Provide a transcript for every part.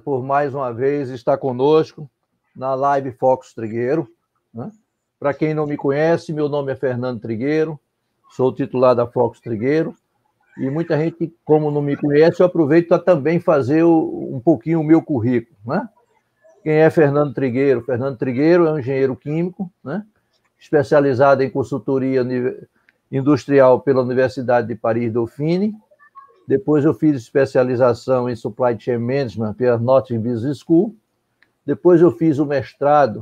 por mais uma vez estar conosco na live Fox Trigueiro, né? Para quem não me conhece, meu nome é Fernando Trigueiro, sou titular da Fox Trigueiro, e muita gente, como não me conhece, eu aproveito para também fazer um pouquinho o meu currículo, né? Quem é Fernando Trigueiro? Fernando Trigueiro é um engenheiro químico, né? Especializado em consultoria industrial pela Universidade de Paris-Dauphine. Depois eu fiz especialização em Supply Chain Management pela Northern Business School. Depois eu fiz o mestrado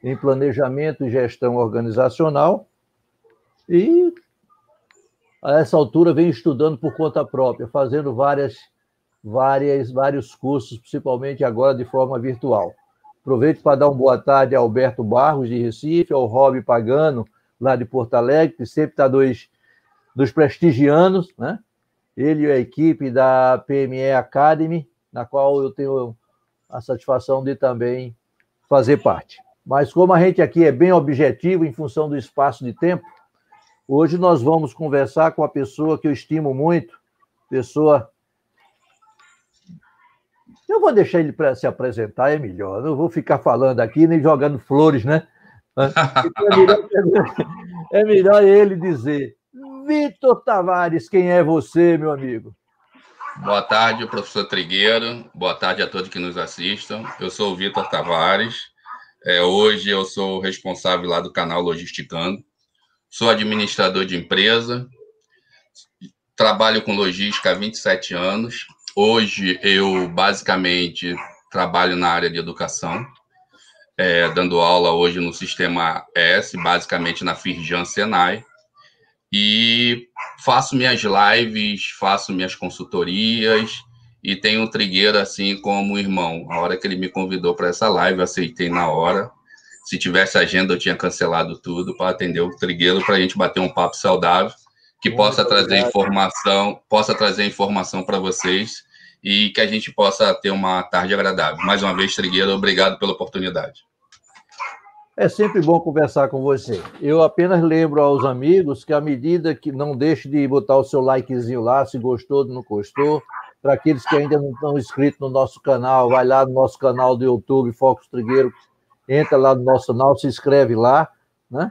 em Planejamento e Gestão Organizacional. E, a essa altura, venho estudando por conta própria, fazendo vários cursos, principalmente agora de forma virtual. Aproveito para dar uma boa tarde a Alberto Barros, de Recife, ao Rob Pagano, lá de Porto Alegre, que sempre está dos prestigianos, né? Ele e a equipe da PME Academy, na qual eu tenho a satisfação de também fazer parte. Mas como a gente aqui é bem objetivo em função do espaço de tempo, hoje nós vamos conversar com uma pessoa que eu estimo muito, pessoa... Eu vou deixar ele para se apresentar, é melhor. Não vou ficar falando aqui nem jogando flores, né? Então é melhor ele dizer: Vitor Tavares, quem é você, meu amigo? Boa tarde, professor Trigueiro. Boa tarde a todos que nos assistam. Eu sou o Vitor Tavares. Hoje eu sou responsável lá do canal Logisticando. Sou administrador de empresa. Trabalho com logística há 27 anos. Hoje eu basicamente trabalho na área de educação, dando aula hoje no Sistema S, basicamente na Firjan Senai. E faço minhas lives, faço minhas consultorias e tenho um Trigueiro assim como irmão. A hora que ele me convidou para essa live, eu aceitei na hora. Se tivesse agenda, eu tinha cancelado tudo para atender o Trigueiro, para a gente bater um papo saudável, que possa trazer informação para vocês e que a gente possa ter uma tarde agradável. Mais uma vez, Trigueiro, obrigado pela oportunidade. É sempre bom conversar com você. Eu apenas lembro aos amigos que, à medida que não deixe de botar o seu likezinho lá, se gostou, não gostou. Para aqueles que ainda não estão inscritos no nosso canal, vai lá no nosso canal do YouTube, Fox Trigueiro, entra lá no nosso canal, se inscreve lá, né?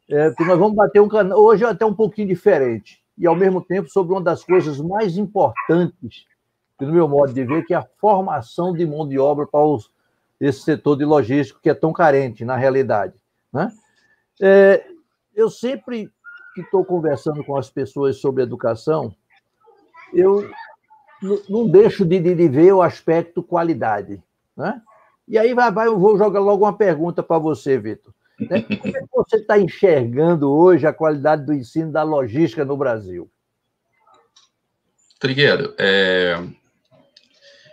Porque nós vamos bater um canal, hoje é até um pouquinho diferente, e ao mesmo tempo sobre uma das coisas mais importantes, no meu modo de ver, que é a formação de mão de obra para esse setor de logística que é tão carente na realidade, né? Eu sempre que estou conversando com as pessoas sobre educação, eu não deixo de ver o aspecto qualidade, né? E aí eu vou jogar logo uma pergunta para você, Vitor. Né? Como é que você está enxergando hoje a qualidade do ensino da logística no Brasil? Trigueiro,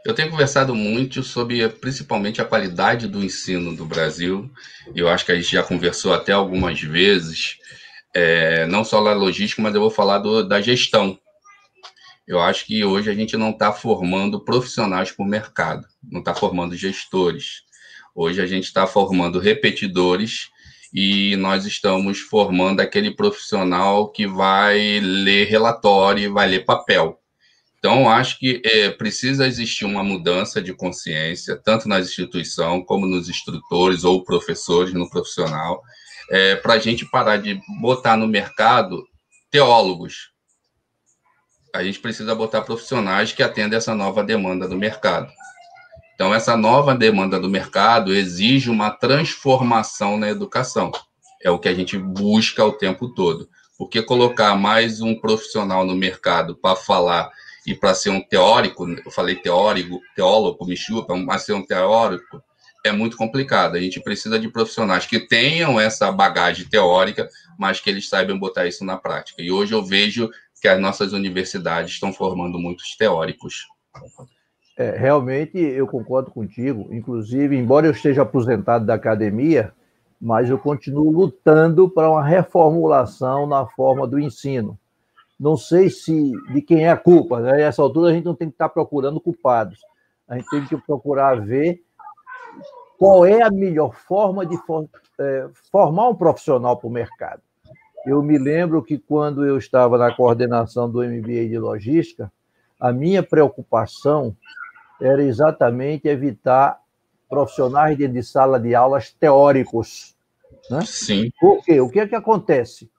eu tenho conversado muito sobre, principalmente, a qualidade do ensino do Brasil. Eu acho que a gente já conversou até algumas vezes, não só da logística, mas eu vou falar da gestão. Eu acho que hoje a gente não está formando profissionais para o mercado, não está formando gestores. Hoje a gente está formando repetidores e nós estamos formando aquele profissional que vai ler relatório e vai ler papel. Então, acho que precisa existir uma mudança de consciência, tanto nas instituições, como nos instrutores ou professores no profissional, para a gente parar de botar no mercado teólogos. A gente precisa botar profissionais que atendem essa nova demanda do mercado. Então, essa nova demanda do mercado exige uma transformação na educação. É o que a gente busca o tempo todo. Porque colocar mais um profissional no mercado para falar e para ser um teórico, eu falei teólogo, me chupa, mas ser um teórico é muito complicado. A gente precisa de profissionais que tenham essa bagagem teórica, mas que eles saibam botar isso na prática. E hoje eu vejo que as nossas universidades estão formando muitos teóricos. Realmente eu concordo contigo. Inclusive, embora eu esteja aposentado da academia, mas eu continuo lutando para uma reformulação na forma do ensino. Não sei de quem é a culpa, né? Nessa altura a gente não tem que estar procurando culpados. A gente tem que procurar ver qual é a melhor forma de formar um profissional para o mercado. Eu me lembro que quando eu estava na coordenação do MBA de Logística, a minha preocupação era exatamente evitar profissionais de sala de aulas teóricos. Né? Sim. Por quê? O que é que acontece?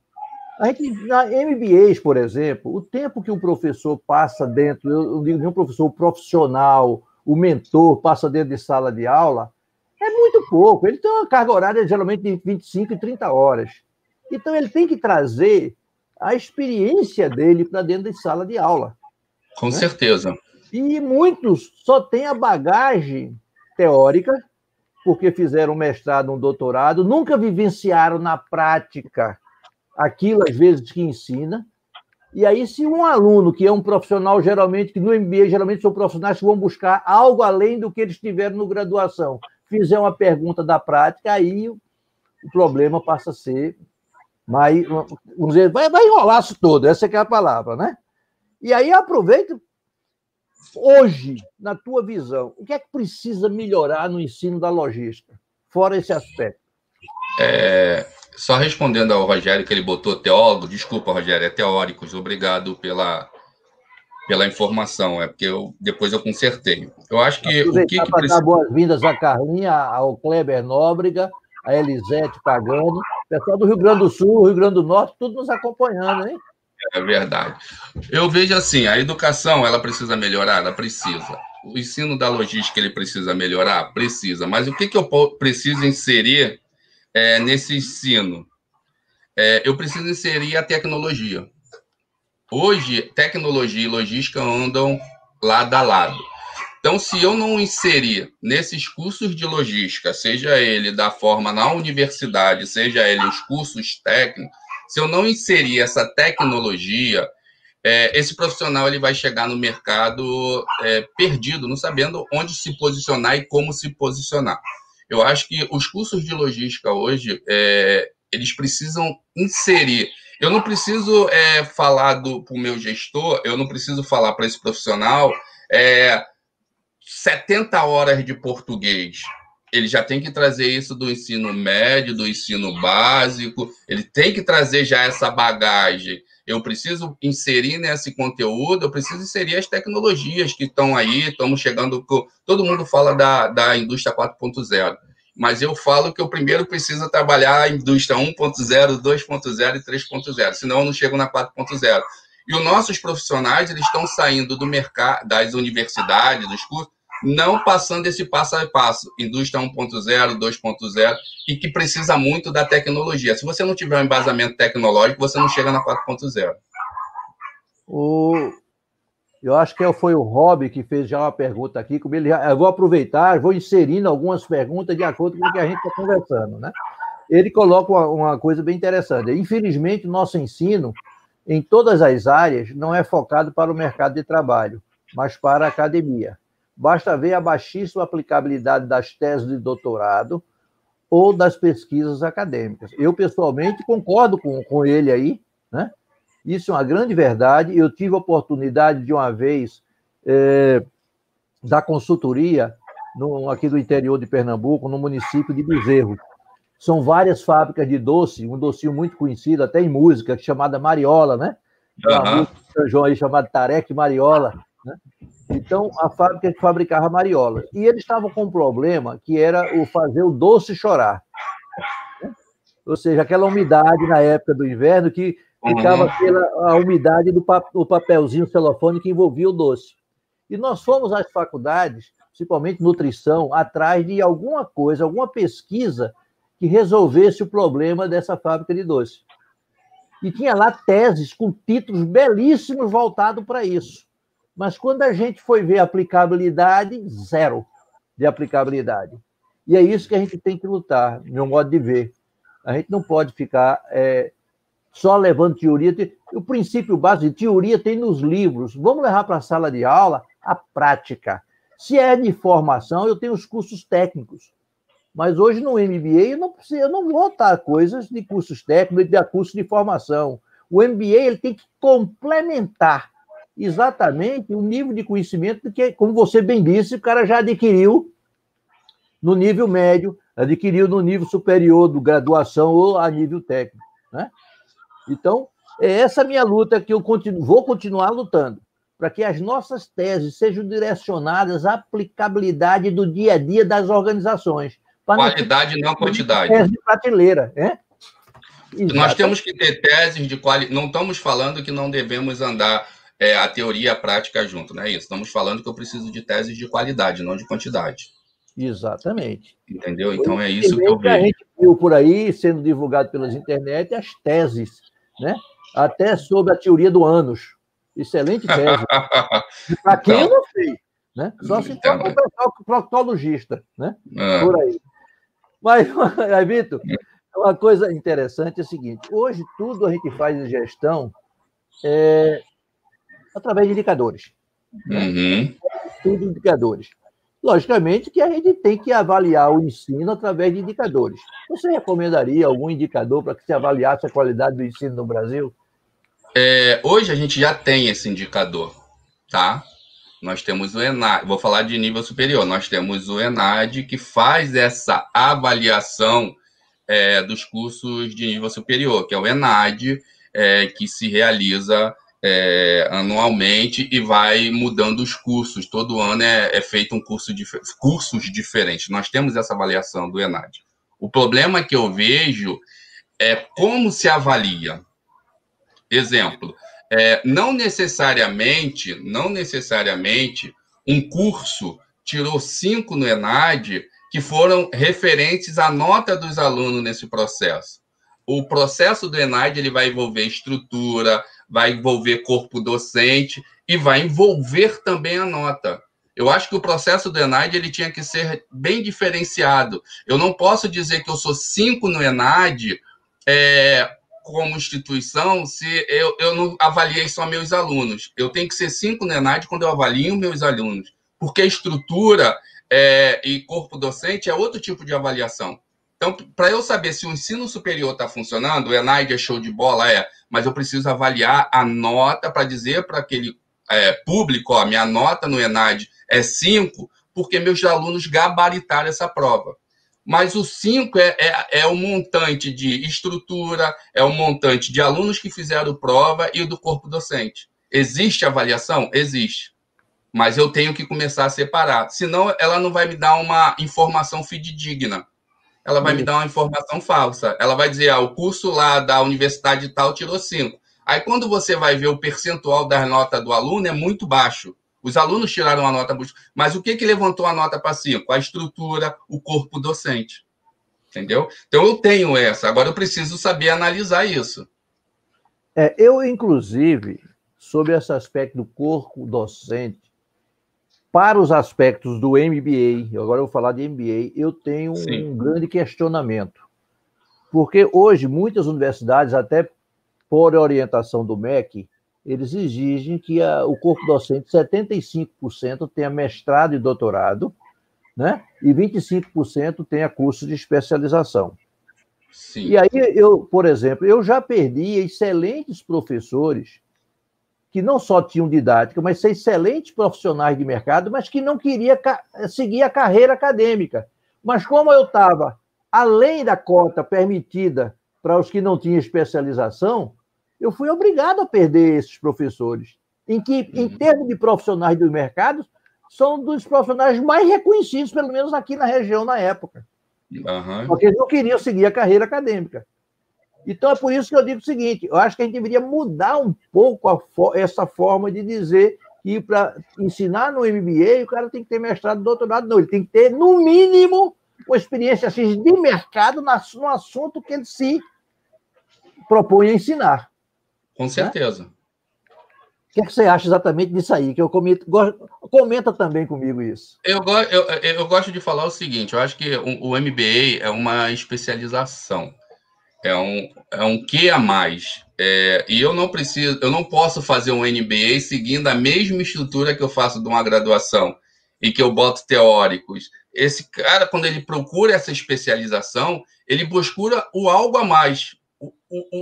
A gente, na MBAs, por exemplo, o tempo que o professor passa dentro, eu digo de um professor profissional, o mentor passa dentro de sala de aula, é muito pouco. Ele tem uma carga horária geralmente de 25 e 30 horas. Então, ele tem que trazer a experiência dele para dentro de sala de aula. Com certeza. E muitos só têm a bagagem teórica, porque fizeram um mestrado, um doutorado, nunca vivenciaram na prática aquilo, às vezes, que ensina. E aí, se um aluno, que é um profissional, geralmente, que no MBA, geralmente são profissionais que vão buscar algo além do que eles tiveram no graduação, fizer uma pergunta da prática, aí o problema passa a ser mais, vamos dizer, vai enrolar isso todo, essa que é a palavra, né? E aí, aproveita, hoje, na tua visão, o que é que precisa melhorar no ensino da logística, fora esse aspecto? Só respondendo ao Rogério, que ele botou teólogo, desculpa, Rogério, é teóricos, obrigado pela informação, porque depois eu consertei. Eu acho que aproveitar para dar boas-vindas à Carlinha, ao Kleber Nóbrega, a Elisete Pagano, pessoal do Rio Grande do Sul, Rio Grande do Norte, tudo nos acompanhando, hein? É verdade. Eu vejo assim, a educação, ela precisa melhorar? Ela precisa. O ensino da logística, ele precisa melhorar? Precisa. Mas o que eu preciso inserir nesse ensino? Eu preciso inserir a tecnologia. Hoje, tecnologia e logística andam lado a lado. Então, se eu não inserir nesses cursos de logística, seja ele da forma na universidade, seja ele os cursos técnicos, se eu não inserir essa tecnologia, esse profissional ele vai chegar no mercado perdido, não sabendo onde se posicionar e como se posicionar. Eu acho que os cursos de logística hoje, eles precisam inserir. Eu não preciso falar para o meu gestor, eu não preciso falar para esse profissional 70 horas de português. Ele já tem que trazer isso do ensino médio, do ensino básico, ele tem que trazer já essa bagagem. Eu preciso inserir nesse conteúdo, eu preciso inserir as tecnologias que estão aí, estamos chegando... Todo mundo fala da indústria 4.0, mas eu falo que eu primeiro preciso trabalhar a indústria 1.0, 2.0 e 3.0, senão eu não chego na 4.0. E os nossos profissionais, eles estão saindo do mercado, das universidades, dos cursos, não passando esse passo a passo, indústria 1.0, 2.0, e que precisa muito da tecnologia. Se você não tiver um embasamento tecnológico, você não chega na 4.0. Eu acho que foi o Rob que fez já uma pergunta aqui. Eu vou aproveitar, vou inserindo algumas perguntas de acordo com o que a gente está conversando, né? Ele coloca uma coisa bem interessante. Infelizmente, o nosso ensino, em todas as áreas, não é focado para o mercado de trabalho, mas para a academia. Basta ver a baixíssima aplicabilidade das teses de doutorado ou das pesquisas acadêmicas. Eu, pessoalmente, concordo com ele aí, né? Isso é uma grande verdade. Eu tive a oportunidade de uma vez da consultoria aqui do interior de Pernambuco, no município de Bezerro. São várias fábricas de doce, um docinho muito conhecido, até em música, chamada Mariola, né? Uma música de São João aí chamada Tareque Mariola, né? Então, a fábrica que fabricava mariola. E eles estavam com um problema que era fazer o doce chorar. Né? Ou seja, aquela umidade na época do inverno que ficava a umidade do papelzinho celofane que envolvia o doce. E nós fomos às faculdades, principalmente nutrição, atrás de alguma coisa, alguma pesquisa que resolvesse o problema dessa fábrica de doce. E tinha lá teses com títulos belíssimos voltados para isso. Mas quando a gente foi ver a aplicabilidade, zero de aplicabilidade. E é isso que a gente tem que lutar, no meu modo de ver. A gente não pode ficar só levando teoria. O princípio básico de teoria tem nos livros. Vamos levar para a sala de aula a prática. Se é de formação, eu tenho os cursos técnicos. Mas hoje no MBA eu não vou botar coisas de cursos técnicos, de cursos de formação. O MBA ele tem que complementar exatamente o nível de conhecimento que, como você bem disse, o cara já adquiriu no nível médio, adquiriu no nível superior do graduação ou a nível técnico, né? Então, é essa minha luta que eu vou continuar lutando. para que as nossas teses sejam direcionadas à aplicabilidade do dia a dia das organizações. Qualidade, não quantidade. Tese de prateleira, né? Nós temos que ter teses de qualidade. Não estamos falando que não devemos andar a teoria e a prática junto, não é isso? Estamos falando que eu preciso de teses de qualidade, não de quantidade. Exatamente. Entendeu? Então é isso que eu vejo. A gente viu por aí, sendo divulgado pelas internet, as teses, né? Até sobre a teoria do ânus. Excelente tese. Para quem eu não sei, né? Só se for para o pessoal proctologista, né? Por aí. Mas, Vitor, uma coisa interessante é o seguinte: hoje tudo a gente faz em gestão através de indicadores. Né? Tudo indicadores. Logicamente que a gente tem que avaliar o ensino através de indicadores. Você recomendaria algum indicador para que se avaliasse a qualidade do ensino no Brasil? Hoje a gente já tem esse indicador, tá? Nós temos o ENAD, vou falar de nível superior, nós temos o ENAD que faz essa avaliação dos cursos de nível superior, que é o ENAD, que se realiza anualmente e vai mudando os cursos. Todo ano é feito um cursos diferentes. Nós temos essa avaliação do ENAD. O problema que eu vejo é como se avalia. Exemplo, não necessariamente um curso tirou 5 no ENAD que foram referentes à nota dos alunos nesse processo. O processo do ENAD ele vai envolver estrutura, vai envolver corpo docente e vai envolver também a nota. Eu acho que o processo do ENAD ele tinha que ser bem diferenciado. Eu não posso dizer que eu sou 5 no ENAD como instituição se eu não avaliei só meus alunos. Eu tenho que ser 5 no ENAD quando eu avalio meus alunos, porque estrutura e corpo docente é outro tipo de avaliação. Então, para eu saber se o ensino superior está funcionando, o ENAD é show de bola, mas eu preciso avaliar a nota para dizer para aquele público, ó, minha nota no ENAD é 5, porque meus alunos gabaritaram essa prova. Mas o 5 é o montante de estrutura, é o montante de alunos que fizeram prova e do corpo docente. Existe avaliação? Existe. Mas eu tenho que começar a separar. Senão, ela não vai me dar uma informação fidedigna. Ela vai me dar uma informação falsa. Ela vai dizer, o curso lá da universidade tal tirou 5. Aí, quando você vai ver o percentual da nota do aluno, é muito baixo. Os alunos tiraram a nota, mas o que levantou a nota para 5? A estrutura, o corpo docente. Entendeu? Então, eu tenho essa. Agora, eu preciso saber analisar isso. Eu, inclusive, sobre esse aspecto do corpo docente, para os aspectos do MBA, agora eu vou falar de MBA, eu tenho um grande questionamento. Porque hoje, muitas universidades, até por orientação do MEC, eles exigem que o corpo docente, 75% tenha mestrado e doutorado, né? E 25% tenha curso de especialização. Sim. E aí, por exemplo, eu já perdi excelentes professores que não só tinham didática, mas excelentes profissionais de mercado, mas que não queriam seguir a carreira acadêmica. Mas como eu estava além da cota permitida para os que não tinham especialização, eu fui obrigado a perder esses professores, em que, em termos de profissionais do mercado, são dos profissionais mais reconhecidos, pelo menos aqui na região, na época. Porque eles não queriam seguir a carreira acadêmica. Então, é por isso que eu digo o seguinte, eu acho que a gente deveria mudar um pouco essa forma de dizer que para ensinar no MBA, o cara tem que ter mestrado e doutorado. Não, ele tem que ter, no mínimo, uma experiência assim, de mercado no assunto que ele se propõe a ensinar. Com certeza. Né? O que você acha exatamente disso aí? Que eu comenta também comigo isso. Eu gosto de falar o seguinte, eu acho que o MBA é uma especialização. É um quê a mais. E eu não posso fazer um MBA seguindo a mesma estrutura que eu faço de uma graduação e que eu boto teóricos. Esse cara, quando ele procura essa especialização, ele busca o algo a mais,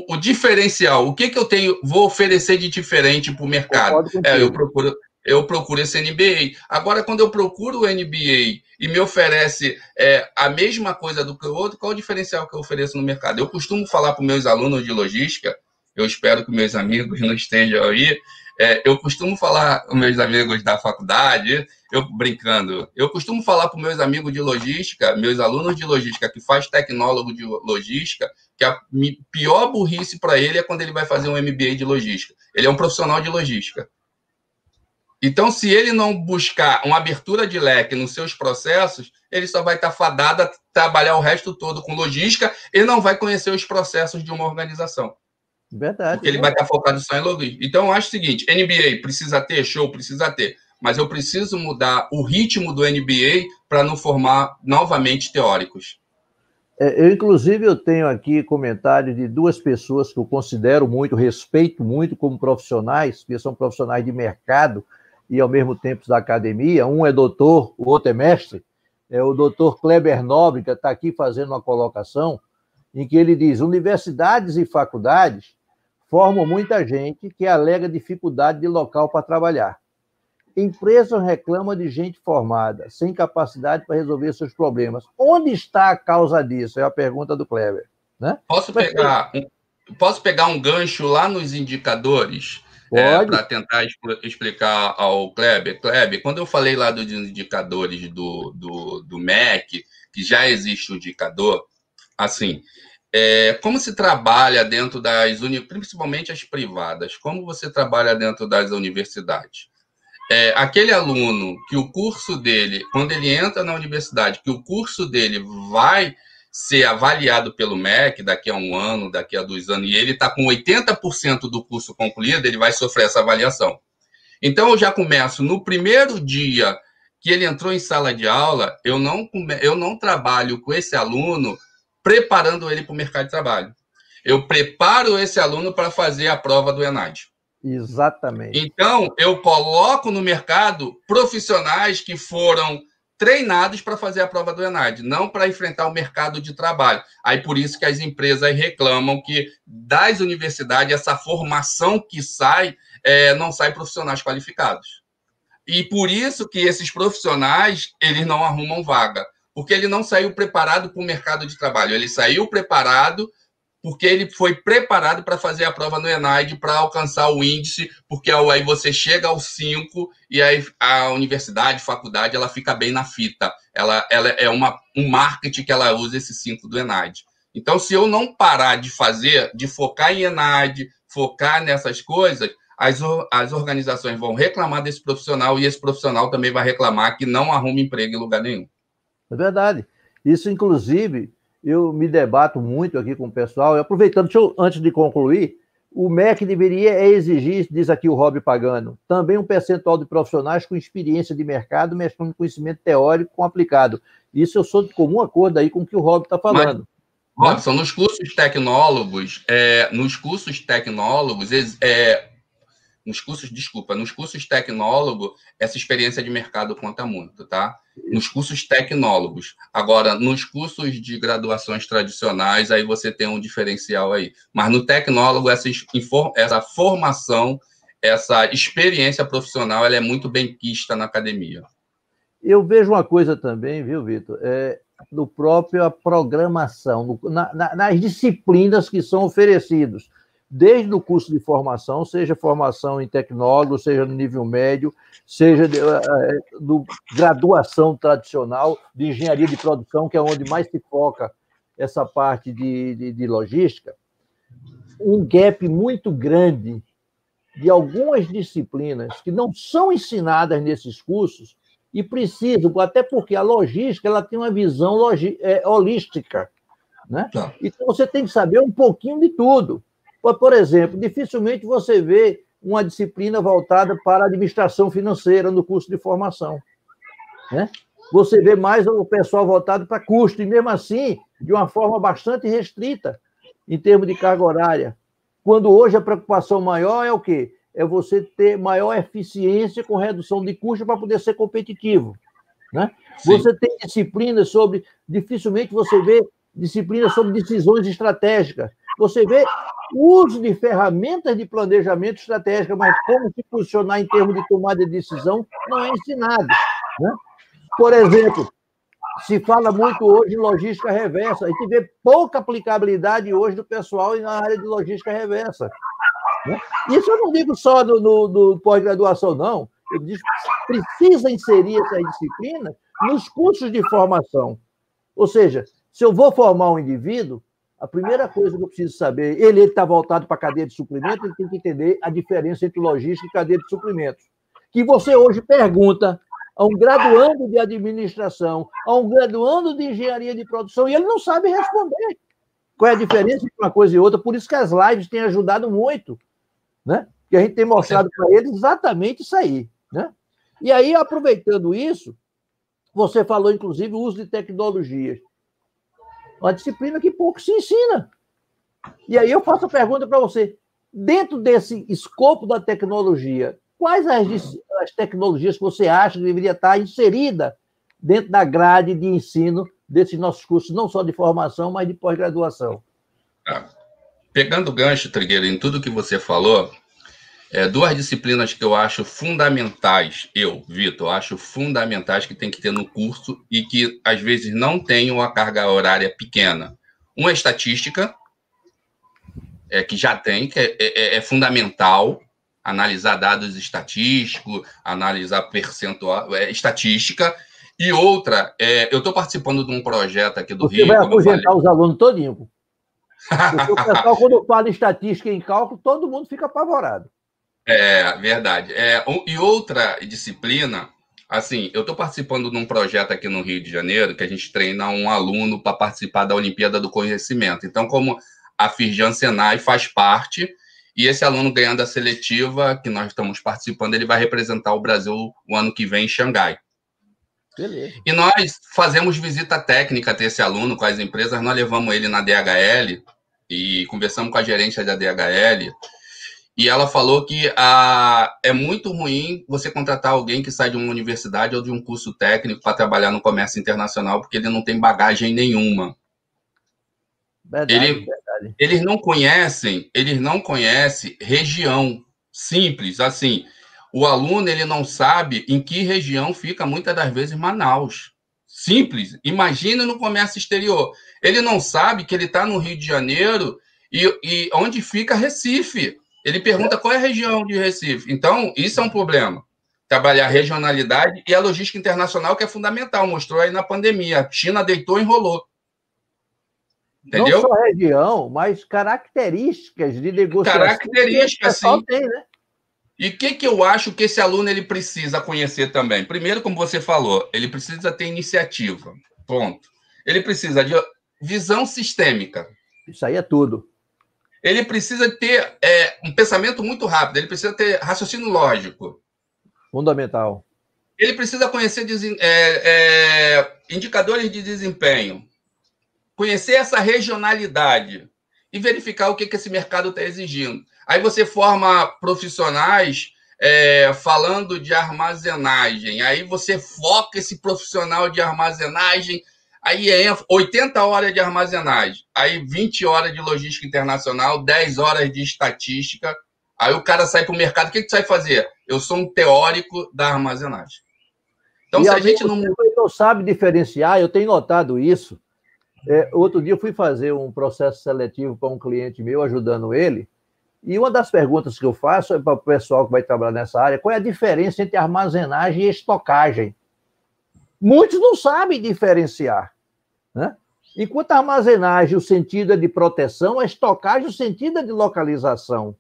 o diferencial. O que eu vou oferecer de diferente para o mercado? Eu procuro esse MBA. Agora, quando eu procuro o MBA e me oferece a mesma coisa do que o outro, qual o diferencial que eu ofereço no mercado? Eu costumo falar para os meus alunos de logística, eu espero que meus amigos não estejam aí, Eu costumo falar com meus amigos da faculdade, eu brincando, eu costumo falar para meus amigos de logística, meus alunos de logística que faz tecnólogo de logística, que a pior burrice para ele é quando ele vai fazer um MBA de logística. Ele é um profissional de logística. Então, se ele não buscar uma abertura de leque nos seus processos, ele só vai estar fadado a trabalhar o resto todo com logística e não vai conhecer os processos de uma organização. Verdade. Porque ele vai estar focado só em logística. Então, eu acho o seguinte, MBA precisa ter, show, precisa ter, mas eu preciso mudar o ritmo do MBA para não formar novamente teóricos. Inclusive, eu tenho aqui comentários de duas pessoas que eu considero muito, respeito muito como profissionais, que são profissionais de mercado e, ao mesmo tempo, da academia. Um é doutor, o outro é mestre. É o doutor Kleber Nobre, que está aqui fazendo uma colocação, em que ele diz: universidades e faculdades formam muita gente que alega dificuldade de local para trabalhar. Empresas reclamam de gente formada, sem capacidade para resolver seus problemas. Onde está a causa disso? É a pergunta do Kleber. Né? Posso pegar um gancho lá nos indicadores para tentar explicar ao Kleber? Kleber, quando eu falei lá dos indicadores do MEC, que já existe o indicador, assim, como se trabalha dentro das principalmente as privadas, como você trabalha dentro das universidades? Aquele aluno que o curso dele, quando ele entra na universidade, que o curso dele vai ser avaliado pelo MEC daqui a 1 ano, daqui a 2 anos, e ele está com 80% do curso concluído, ele vai sofrer essa avaliação. Então, eu já começo no primeiro dia que ele entrou em sala de aula, eu não trabalho com esse aluno preparando ele para o mercado de trabalho. Eu preparo esse aluno para fazer a prova do ENAD. Exatamente. Então, eu coloco no mercado profissionais que foram treinados para fazer a prova do ENAD, não para enfrentar o mercado de trabalho. Aí, por isso que as empresas reclamam que das universidades, essa formação que sai, não sai profissionais qualificados. E por isso que esses profissionais, eles não arrumam vaga, porque ele não saiu preparado para o mercado de trabalho, ele saiu preparado porque ele foi preparado para fazer a prova no ENAD para alcançar o índice, porque aí você chega aos 5 e aí a universidade, faculdade, ela fica bem na fita. Ela é um marketing que ela usa esse 5 do ENAD. Então, se eu não parar de focar em ENAD, focar nessas coisas, as organizações vão reclamar desse profissional e esse profissional também vai reclamar que não arruma emprego em lugar nenhum. É verdade. Isso, inclusive, eu me debato muito aqui com o pessoal, e aproveitando, antes de concluir, o MEC deveria exigir, diz aqui o Rob Pagano, também um percentual de profissionais com experiência de mercado, mesclando conhecimento teórico com aplicado. Isso eu sou de comum acordo aí com o que o Rob está falando. Mas, Robson, nos cursos tecnólogos, essa experiência de mercado conta muito, tá? Nos cursos tecnólogos. Agora, nos cursos de graduações tradicionais, aí você tem um diferencial aí. Mas no tecnólogo, essa formação, essa experiência profissional, ela é muito bem quista na academia. Eu vejo uma coisa também, viu, Vitor? Do próprio programação, nas disciplinas que são oferecidas, desde o curso de formação, seja formação em tecnólogo, seja no nível médio, seja do graduação tradicional, de engenharia de produção, que é onde mais se foca essa parte de logística, um gap muito grande de algumas disciplinas que não são ensinadas nesses cursos e precisam, até porque a logística ela tem uma visão holística, né? Então você tem que saber um pouquinho de tudo. Por exemplo, dificilmente você vê uma disciplina voltada para a administração financeira no curso de formação, né? Você vê mais o pessoal voltado para custo, e mesmo assim, de uma forma bastante restrita, em termos de carga horária. Quando hoje a preocupação maior é o quê? É você ter maior eficiência com redução de custo para poder ser competitivo, né? Você tem disciplinas sobre... Dificilmente você vê disciplinas sobre decisões estratégicas. Você vê o uso de ferramentas de planejamento estratégico, mas como se posicionar em termos de tomada de decisão não é ensinado, né? Por exemplo, se fala muito hoje em logística reversa, a gente vê pouca aplicabilidade hoje do pessoal na área de logística reversa. Né? Isso eu não digo só no pós-graduação, não. Eu digo que precisa inserir essa disciplina nos cursos de formação. Ou seja, se eu vou formar um indivíduo, a primeira coisa que eu preciso saber, ele está voltado para a cadeia de suprimentos, ele tem que entender a diferença entre logística e cadeia de suprimentos. Que você hoje pergunta a um graduando de administração, a um graduando de engenharia de produção, e ele não sabe responder qual é a diferença entre uma coisa e outra. Por isso que as lives têm ajudado muito, né? Que a gente tem mostrado para eles exatamente isso aí, né? E aí, aproveitando isso, você falou, inclusive, o uso de tecnologias. Uma disciplina que pouco se ensina. E aí eu faço a pergunta para você. Dentro desse escopo da tecnologia, quais as tecnologias que você acha que deveria estar inserida dentro da grade de ensino desses nossos cursos, não só de formação, mas de pós-graduação? Pegando o gancho, Trigueiro, em tudo que você falou, duas disciplinas que eu acho fundamentais, Vitor, acho fundamentais que tem que ter no curso e que, às vezes, não tem uma carga horária pequena. Uma é estatística, que já tem, que é fundamental, analisar dados estatísticos, analisar percentual, estatística. E outra, eu estou participando de um projeto aqui do Rio. Você vai aposentar os alunos todinho. Porque o pessoal, quando fala em estatística e em cálculo, todo mundo fica apavorado. Verdade. E outra disciplina, assim, eu estou participando de um projeto aqui no Rio de Janeiro, que a gente treina um aluno para participar da Olimpíada do Conhecimento. Então, como a Firjan Senai faz parte, e esse aluno ganhando a seletiva, que nós estamos participando, ele vai representar o Brasil o ano que vem em Xangai. Beleza. E nós fazemos visita técnica até esse aluno com as empresas, nós levamos ele na DHL e conversamos com a gerente da DHL, e ela falou que é muito ruim você contratar alguém que sai de uma universidade ou de um curso técnico para trabalhar no comércio internacional, porque ele não tem bagagem nenhuma. Verdade. Eles não conhecem região simples, assim. O aluno, ele não sabe em que região fica, muitas das vezes, Manaus. Simples. Imagina no comércio exterior. Ele não sabe que ele está no Rio de Janeiro e onde fica Recife. Ele pergunta qual é a região de Recife. Então, isso é um problema. Trabalhar a regionalidade e a logística internacional, que é fundamental. Mostrou aí na pandemia. A China deitou e enrolou. Entendeu? Não só região, mas características de negociação. Características, sim. Tem, né? E o que eu acho que esse aluno ele precisa conhecer também? Primeiro, como você falou, ele precisa ter iniciativa. Ponto. Ele precisa de visão sistêmica. Isso aí é tudo. Ele precisa ter um pensamento muito rápido. Ele precisa ter raciocínio lógico. Fundamental. Ele precisa conhecer indicadores de desempenho. Conhecer essa regionalidade e verificar o que esse mercado está exigindo. Aí você forma profissionais falando de armazenagem. Aí você foca esse profissional de armazenagem. Aí 80 horas de armazenagem. Aí 20 horas de logística internacional, 10 horas de estatística. Aí o cara sai para o mercado. O que você vai fazer? Eu sou um teórico da armazenagem. Então, se a gente não sabe diferenciar, eu tenho notado isso. Outro dia eu fui fazer um processo seletivo para um cliente meu, ajudando ele, e uma das perguntas que eu faço é para o pessoal que vai trabalhar nessa área: qual é a diferença entre armazenagem e estocagem? Muitos não sabem diferenciar, né? Enquanto a armazenagem, o sentido é de proteção, a estocagem, o sentido é de localização.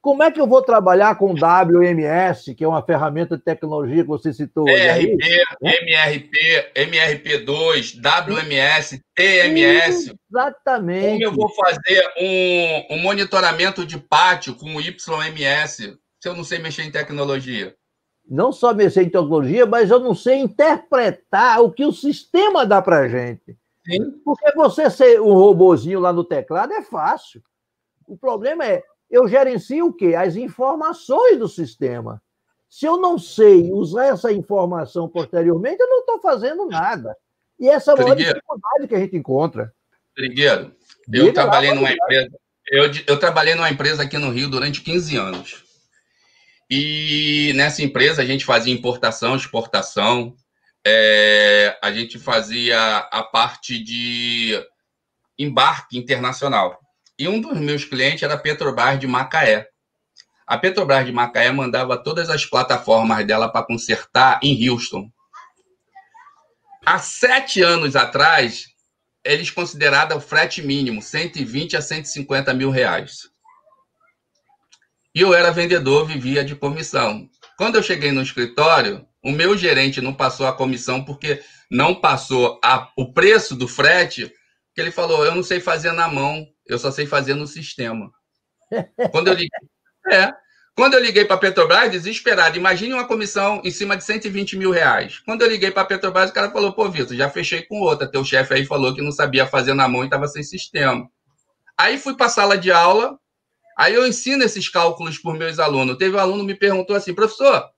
Como é que eu vou trabalhar com WMS, que é uma ferramenta de tecnologia que você citou? ERP, MRP, MRP2, WMS, TMS. Exatamente. Como eu vou fazer um monitoramento de pátio com o YMS, se eu não sei mexer em tecnologia? Não só mexer em tecnologia, mas eu não sei interpretar o que o sistema dá para a gente. Sim. Porque você ser um robozinho lá no teclado é fácil. O problema é, eu gerencio o quê? As informações do sistema. Se eu não sei usar essa informação posteriormente, eu não estou fazendo nada. E essa é a maior dificuldade que a gente encontra. Trigueiro, eu trabalhei numa empresa aqui no Rio durante 15 anos. E nessa empresa a gente fazia importação, exportação, a gente fazia a parte de embarque internacional. E um dos meus clientes era a Petrobras de Macaé. A Petrobras de Macaé mandava todas as plataformas dela para consertar em Houston. Há 7 anos atrás, eles consideraram o frete mínimo 120 a 150 mil reais. E eu era vendedor, vivia de comissão. Quando eu cheguei no escritório, o meu gerente não passou a comissão porque não passou o preço do frete, que ele falou, eu não sei fazer na mão, eu só sei fazer no sistema. Quando eu liguei para a Petrobras, desesperado, imagine uma comissão em cima de 120 mil reais. Quando eu liguei para a Petrobras, o cara falou, pô, Vitor, já fechei com outra, teu chefe aí falou que não sabia fazer na mão e estava sem sistema. Aí fui para a sala de aula, aí eu ensino esses cálculos para os meus alunos. Teve um aluno que me perguntou assim, professor,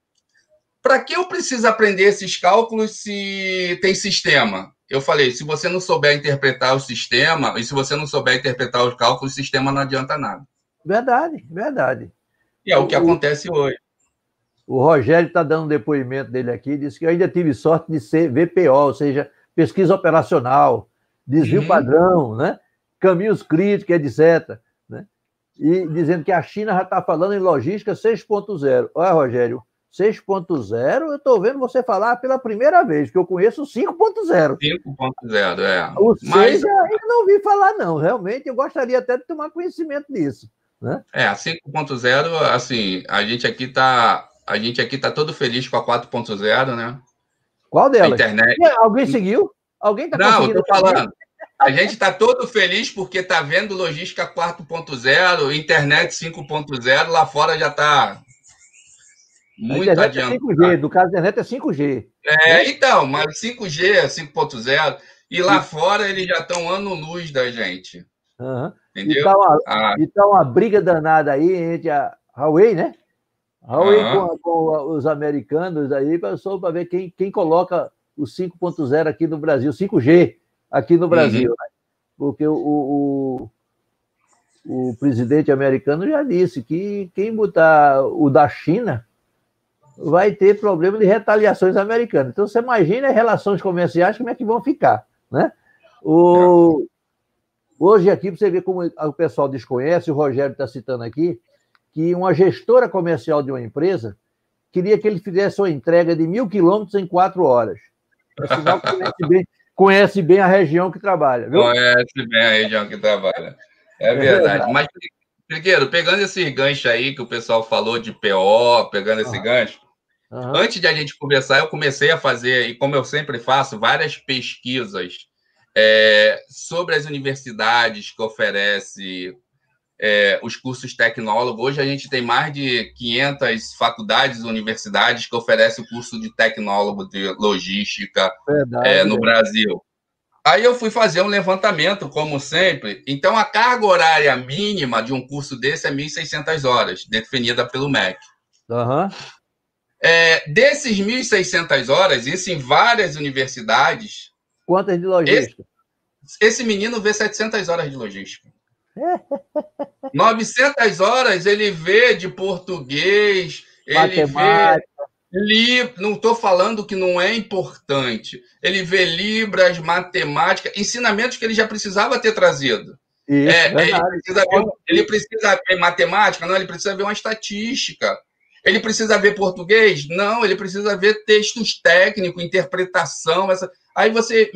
para que eu preciso aprender esses cálculos se tem sistema? Eu falei, se você não souber interpretar o sistema, e se você não souber interpretar os cálculos, o sistema não adianta nada. Verdade, verdade. E é o que acontece hoje. O Rogério está dando um depoimento dele aqui, disse que eu ainda tive sorte de ser VPO, ou seja, pesquisa operacional, desvio padrão, né? Caminhos críticos, etc. Né? E dizendo que a China já está falando em logística 6.0. Olha, Rogério, 6.0, eu estou vendo você falar pela primeira vez, que eu conheço o 5.0. 5.0, é. O 6 eu ainda não ouvi falar, não. Realmente, eu gostaria até de tomar conhecimento disso. Né? A 5.0, assim, a gente aqui tá todo feliz com a 4.0, né? Qual delas? A internet. Alguém seguiu? Alguém está conseguindo? Não, eu tô falando. A gente está todo feliz porque está vendo logística 4.0, internet 5.0, lá fora já está muito adiantado. É 5G, no caso da internet é 5G. Né? Então, mas 5G, 5.0, e lá fora eles já estão ano-luz da gente. Uhum. Entendeu? E tá uma briga danada aí entre a Huawei, né? Huawei com os americanos aí, para ver quem coloca o 5.0 aqui no Brasil, 5G aqui no Brasil. Né? Porque o presidente americano já disse que quem botar o da China vai ter problema de retaliações americanas. Então, você imagina as relações comerciais, como é que vão ficar, né? Hoje aqui, para você ver como o pessoal desconhece, o Rogério está citando aqui, que uma gestora comercial de uma empresa queria que ele fizesse uma entrega de 1.000 quilômetros em 4 horas. É sinal que conhece bem a região que trabalha. Viu? Conhece bem a região que trabalha. É verdade. Mas, Trigueiro, pegando esse gancho aí que o pessoal falou de PO, pegando esse gancho, antes de a gente conversar, eu comecei a fazer, e como eu sempre faço, várias pesquisas sobre as universidades que oferecem os cursos tecnólogos. Hoje a gente tem mais de 500 faculdades e universidades que oferecem o curso de tecnólogo de logística no Brasil. Aí eu fui fazer um levantamento, como sempre. Então, a carga horária mínima de um curso desse é 1.600 horas, definida pelo MEC. Desses 1.600 horas, isso em várias universidades... Quantas de logística? Esse menino vê 700 horas de logística. 900 horas ele vê de português, ele vê... Não estou falando que não é importante. Ele vê Libras, matemática, ensinamentos que ele já precisava ter trazido. Ele precisa ver matemática? Não, ele precisa ver uma estatística. Ele precisa ver português? Não, ele precisa ver textos técnicos, interpretação. Aí você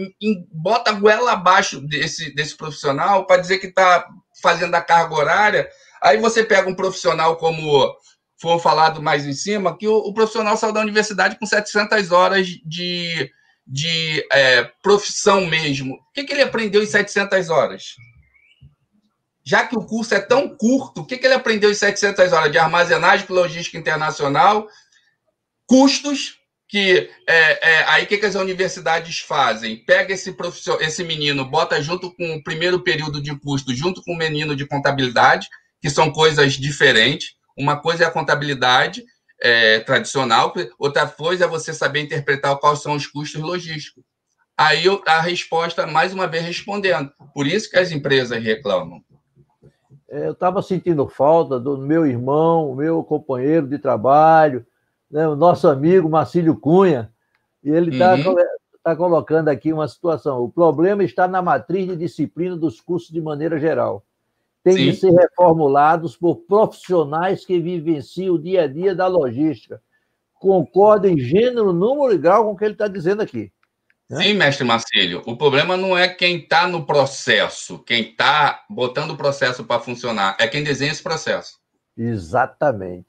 bota a goela abaixo desse profissional para dizer que está fazendo a carga horária. Aí você pega um profissional como foi falado mais em cima, que o profissional saiu da universidade com 700 horas de profissão mesmo. O que ele aprendeu em 700 horas? Já que o curso é tão curto, o que ele aprendeu em 700 horas? De armazenagem, logística internacional, custos, que aí o que as universidades fazem? Pega esse menino, bota junto com o primeiro período de custo, junto com o menino de contabilidade, que são coisas diferentes. Uma coisa é a contabilidade tradicional, outra coisa é você saber interpretar quais são os custos logísticos. Aí a resposta, mais uma vez, respondendo. Por isso que as empresas reclamam. Eu estava sentindo falta do meu irmão, meu companheiro de trabalho, né, o nosso amigo Marcílio Cunha, e ele está colocando aqui uma situação. O problema está na matriz de disciplina dos cursos de maneira geral. têm de ser reformulados por profissionais que vivenciam o dia a dia da logística. Concordo em gênero, número e grau com o que ele está dizendo aqui. Né? Sim, mestre Marcílio. O problema não é quem está no processo, quem está botando o processo para funcionar, é quem desenha esse processo. Exatamente.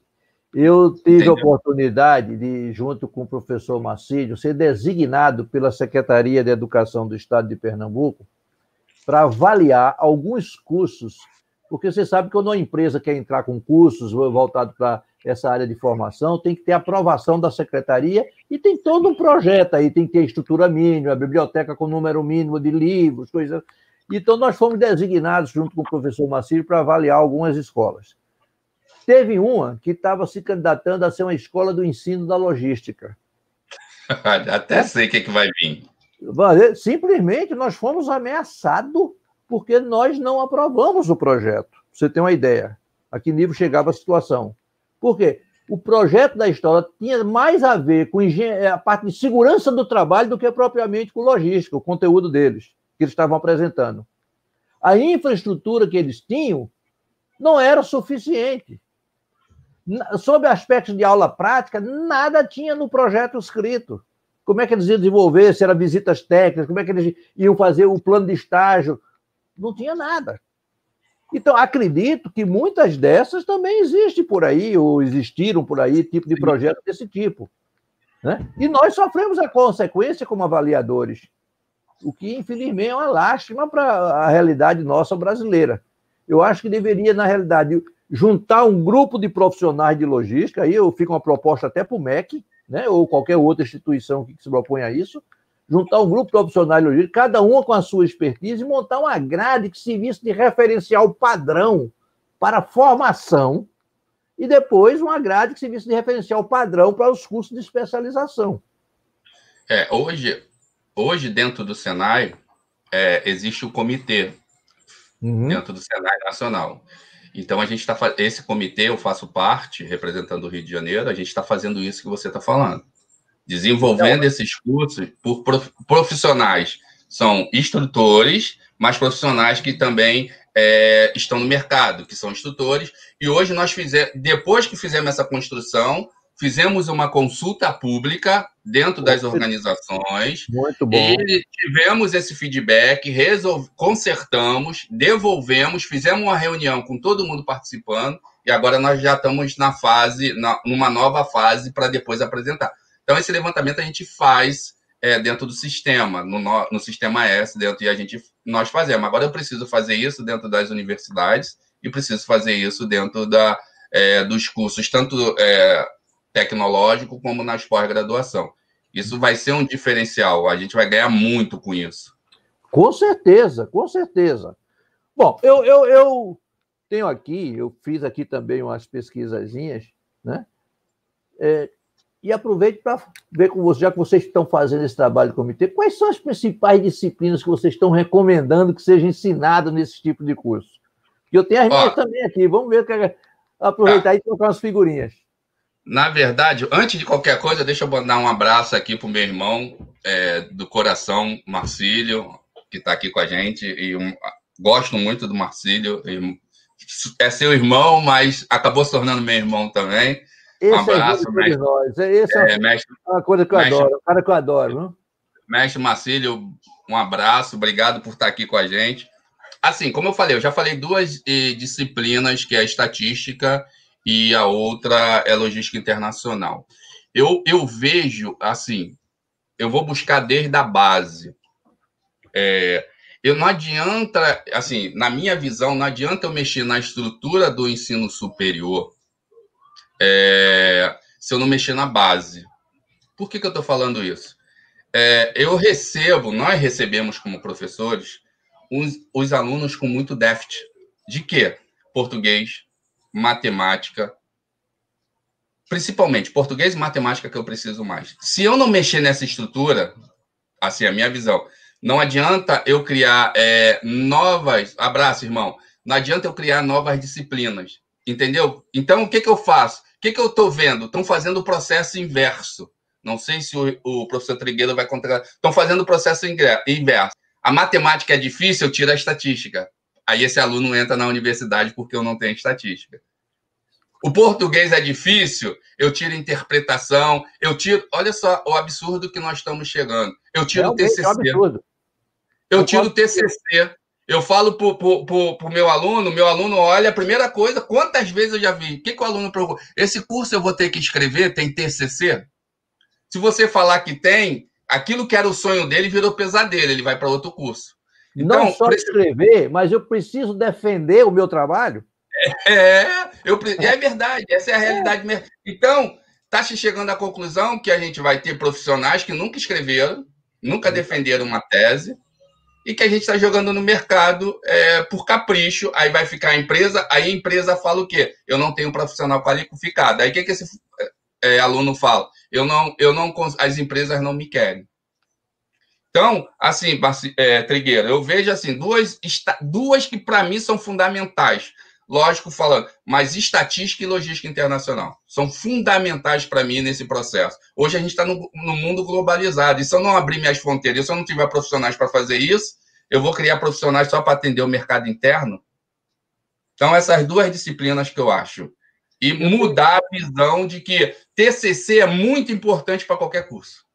Eu tive a oportunidade de, junto com o professor Marcílio, ser designado pela Secretaria de Educação do Estado de Pernambuco para avaliar alguns cursos, porque você sabe que quando uma empresa quer entrar com cursos voltados para essa área de formação, tem que ter aprovação da secretaria e tem todo um projeto aí, tem que ter estrutura mínima, a biblioteca com número mínimo de livros, coisas. Então, nós fomos designados, junto com o professor Marcílio, para avaliar algumas escolas. Teve uma que estava se candidatando a ser uma escola do ensino da logística. Até sei o que vai vir. Simplesmente nós fomos ameaçados porque nós não aprovamos o projeto. Pra você ter uma ideia a que nível chegava a situação. Por quê? O projeto da escola tinha mais a ver com a parte de segurança do trabalho do que propriamente com logística, o conteúdo deles, que eles estavam apresentando. A infraestrutura que eles tinham não era suficiente. Sob aspectos de aula prática, nada tinha no projeto escrito. Como é que eles iam desenvolver, se eram visitas técnicas, como é que eles iam fazer o plano de estágio. Não tinha nada. Então, acredito que muitas dessas também existem por aí, ou existiram por aí, tipo de projeto desse tipo. Né? E nós sofremos a consequência como avaliadores, o que, infelizmente, é uma lástima para a realidade nossa brasileira. Eu acho que deveria, na realidade, juntar um grupo de profissionais de logística, aí eu fico uma proposta até para o MEC, né, ou qualquer outra instituição que se propõe a isso, juntar um grupo de profissionais de logística, cada um com a sua expertise, e montar uma grade que servisse de referencial padrão para formação, e depois uma grade que servisse de referencial padrão para os cursos de especialização. Hoje dentro do Senai, existe o comitê, dentro do Senai Nacional. Então, esse comitê, eu faço parte, representando o Rio de Janeiro, a gente está fazendo isso que você está falando. Desenvolvendo esses cursos por profissionais. São instrutores, mas profissionais que também estão no mercado, que são instrutores. E hoje depois que fizemos essa construção, fizemos uma consulta pública dentro das organizações. Muito bom. E tivemos esse feedback, consertamos, devolvemos, fizemos uma reunião com todo mundo participando, e agora nós já estamos numa nova fase para depois apresentar. Então, esse levantamento a gente faz dentro do sistema, no sistema S, e nós fazemos. Agora eu preciso fazer isso dentro das universidades e preciso fazer isso dentro dos cursos, tanto tecnológico como nas pós-graduação. Isso vai ser um diferencial, a gente vai ganhar muito com isso. Com certeza, com certeza. Bom, eu tenho aqui, eu fiz aqui também umas pesquisazinhas, né? E aproveito para ver com vocês, já que vocês estão fazendo esse trabalho de comitê, quais são as principais disciplinas que vocês estão recomendando que sejam ensinadas nesse tipo de curso? E eu tenho as minhas também aqui, vamos ver, aproveitar e trocar umas figurinhas. Na verdade, antes de qualquer coisa, deixa eu mandar um abraço aqui para o meu irmão do coração, Marcílio, que está aqui com a gente. E gosto muito do Marcílio. É seu irmão, mas acabou se tornando meu irmão também. Esse um abraço, mestre. Esse mestre, uma coisa que eu adoro, um cara que eu adoro. Não? Mestre Marcílio, um abraço, obrigado por estar aqui com a gente. Assim, como eu falei, eu já falei 2 disciplinas, que é a estatística e a outra é logística internacional. Eu vejo, assim, eu vou buscar desde a base. Não adianta, assim, na minha visão, não adianta eu mexer na estrutura do ensino superior se eu não mexer na base. Por que eu estou falando isso? Nós recebemos como professores os alunos com muito déficit. De quê? Português, matemática, principalmente português e matemática que eu preciso mais. Se eu não mexer nessa estrutura, assim, a minha visão, não adianta eu criar novas... Abraço, irmão. Não adianta eu criar novas disciplinas, entendeu? Então, o que eu faço? O que eu estou vendo? Estão fazendo o processo inverso. Não sei se o professor Trigueiro vai contar. Estão fazendo o processo inverso. A matemática é difícil, eu tiro a estatística. Aí esse aluno entra na universidade porque eu não tenho estatística. O português é difícil, eu tiro interpretação, eu tiro... Olha só o absurdo que nós estamos chegando. Eu tiro Realmente TCC. é um absurdo. Eu tiro TCC. Eu falo para o meu aluno olha, a primeira coisa, quantas vezes eu já vi? O que o aluno procura? Esse curso eu vou ter que escrever, tem TCC? Se você falar que tem, aquilo que era o sonho dele virou pesadelo, ele vai para outro curso. Então, não só escrever, mas eu preciso defender o meu trabalho. É verdade, essa é a realidade mesmo. Então, está se chegando à conclusão que a gente vai ter profissionais que nunca escreveram, nunca defenderam uma tese, e que a gente está jogando no mercado por capricho, aí vai ficar a empresa, aí a empresa fala o quê? Eu não tenho um profissional qualificado. Aí o que esse aluno fala? As empresas não me querem. Então, assim, Trigueiro, eu vejo assim, duas que para mim são fundamentais, lógico falando, mas estatística e logística internacional são fundamentais para mim nesse processo. Hoje a gente está no mundo globalizado, e se eu não abrir minhas fronteiras, se eu não tiver profissionais para fazer isso, eu vou criar profissionais só para atender o mercado interno? Então, essas duas disciplinas que eu acho. E mudar a visão de que TCC é muito importante para qualquer curso.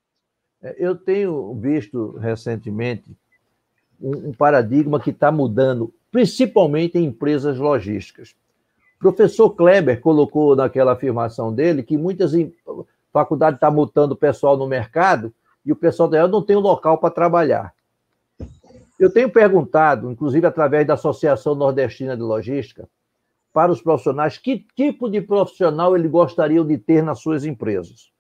Eu tenho visto recentemente um paradigma que está mudando, principalmente em empresas logísticas. O professor Kleber colocou naquela afirmação dele que muitas faculdades estão mutando o pessoal no mercado e o pessoal não tem um local para trabalhar. Eu tenho perguntado, inclusive através da Associação Nordestina de Logística, para os profissionais que tipo de profissional eles gostariam de ter nas suas empresas.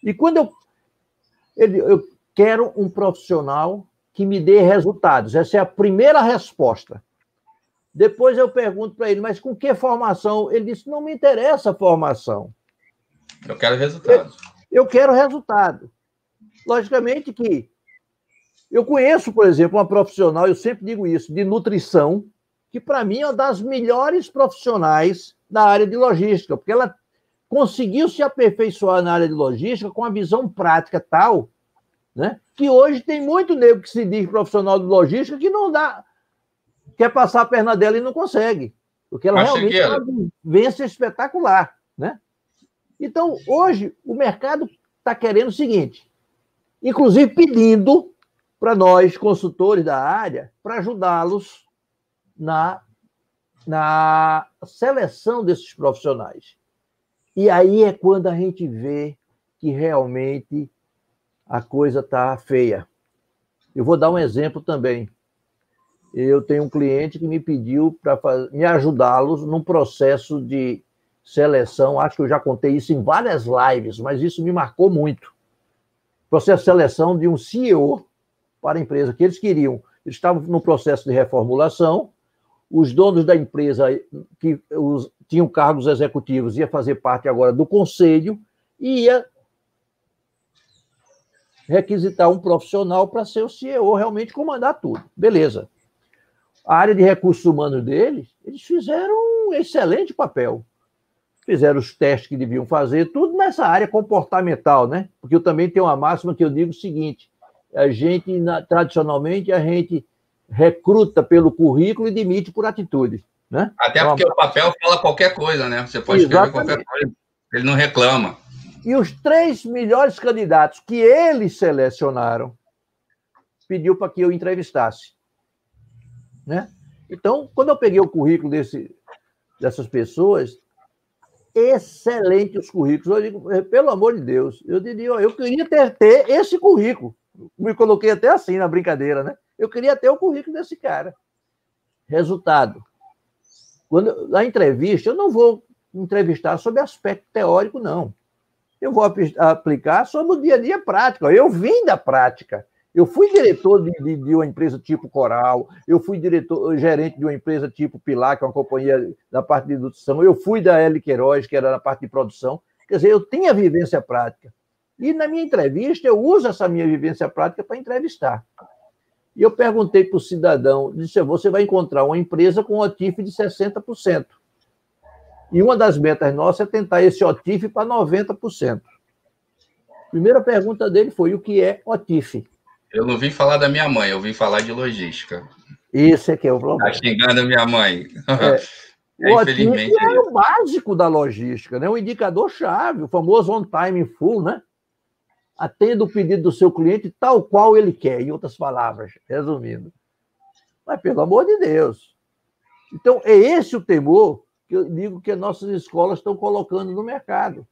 E quando eu quero um profissional que me dê resultados. Essa é a primeira resposta. Depois eu pergunto para ele, mas com que formação? Ele disse, não me interessa a formação. Eu quero resultado. Eu quero resultado. Logicamente que eu conheço, por exemplo, uma profissional, eu sempre digo isso, de nutrição, que para mim é uma das melhores profissionais da área de logística, porque ela conseguiu se aperfeiçoar na área de logística com a visão prática tal, né, que hoje tem muito nego que se diz profissional de logística que não dá, quer passar a perna dela e não consegue, porque ela realmente é uma vivência espetacular, né? Então, hoje, o mercado está querendo o seguinte, inclusive pedindo para nós, consultores da área, para ajudá-los na seleção desses profissionais. E aí é quando a gente vê que realmente a coisa está feia. Eu vou dar um exemplo também. Eu tenho um cliente que me pediu para me ajudá-los num processo de seleção, acho que eu já contei isso em várias lives, mas isso me marcou muito. Processo de seleção de um CEO para a empresa, que eles queriam. Eles estavam no processo de reformulação, os donos da empresa que tinham cargos executivos ia fazer parte agora do conselho e ia requisitar um profissional para ser o CEO, realmente comandar tudo. Beleza. A área de recursos humanos deles, eles fizeram um excelente papel. Fizeram os testes que deviam fazer, tudo nessa área comportamental, né? Porque eu também tenho uma máxima que eu digo o seguinte, tradicionalmente, a gente recruta pelo currículo e demite por atitude, né? Até porque o papel fala qualquer coisa, né? Você pode escrever qualquer coisa, ele não reclama. E os 3 melhores candidatos que eles selecionaram pediu para que eu entrevistasse, né? Então, quando eu peguei o currículo dessas pessoas, excelente os currículos. Eu digo, pelo amor de Deus, eu diria, eu queria ter esse currículo. Me coloquei até assim na brincadeira, né? Eu queria ter o currículo desse cara. Resultado. Na entrevista, eu não vou entrevistar sobre aspecto teórico, não. Eu vou aplicar sobre o dia a dia prático. Eu vim da prática. Eu fui diretor de uma empresa tipo Coral, eu fui gerente de uma empresa tipo Pilar, que é uma companhia da parte de nutrição, eu fui da L. Queiroz, que era na parte de produção. Quer dizer, eu tinha vivência prática. E na minha entrevista, eu uso essa minha vivência prática para entrevistar. E eu perguntei para o cidadão, disse, você vai encontrar uma empresa com OTIF de 60%. E uma das metas nossas é tentar esse OTIF para 90%. A primeira pergunta dele foi, o que é OTIF? Eu não vim falar da minha mãe, eu vim falar de logística. Esse é que é o Está problema. xingando a minha mãe. O Infelizmente é o básico da logística, né? O indicador-chave, o famoso on time in full, né? Atenda o pedido do seu cliente tal qual ele quer, em outras palavras, resumindo. Mas, pelo amor de Deus. Então, é esse o temor que eu digo que as nossas escolas estão colocando no mercado.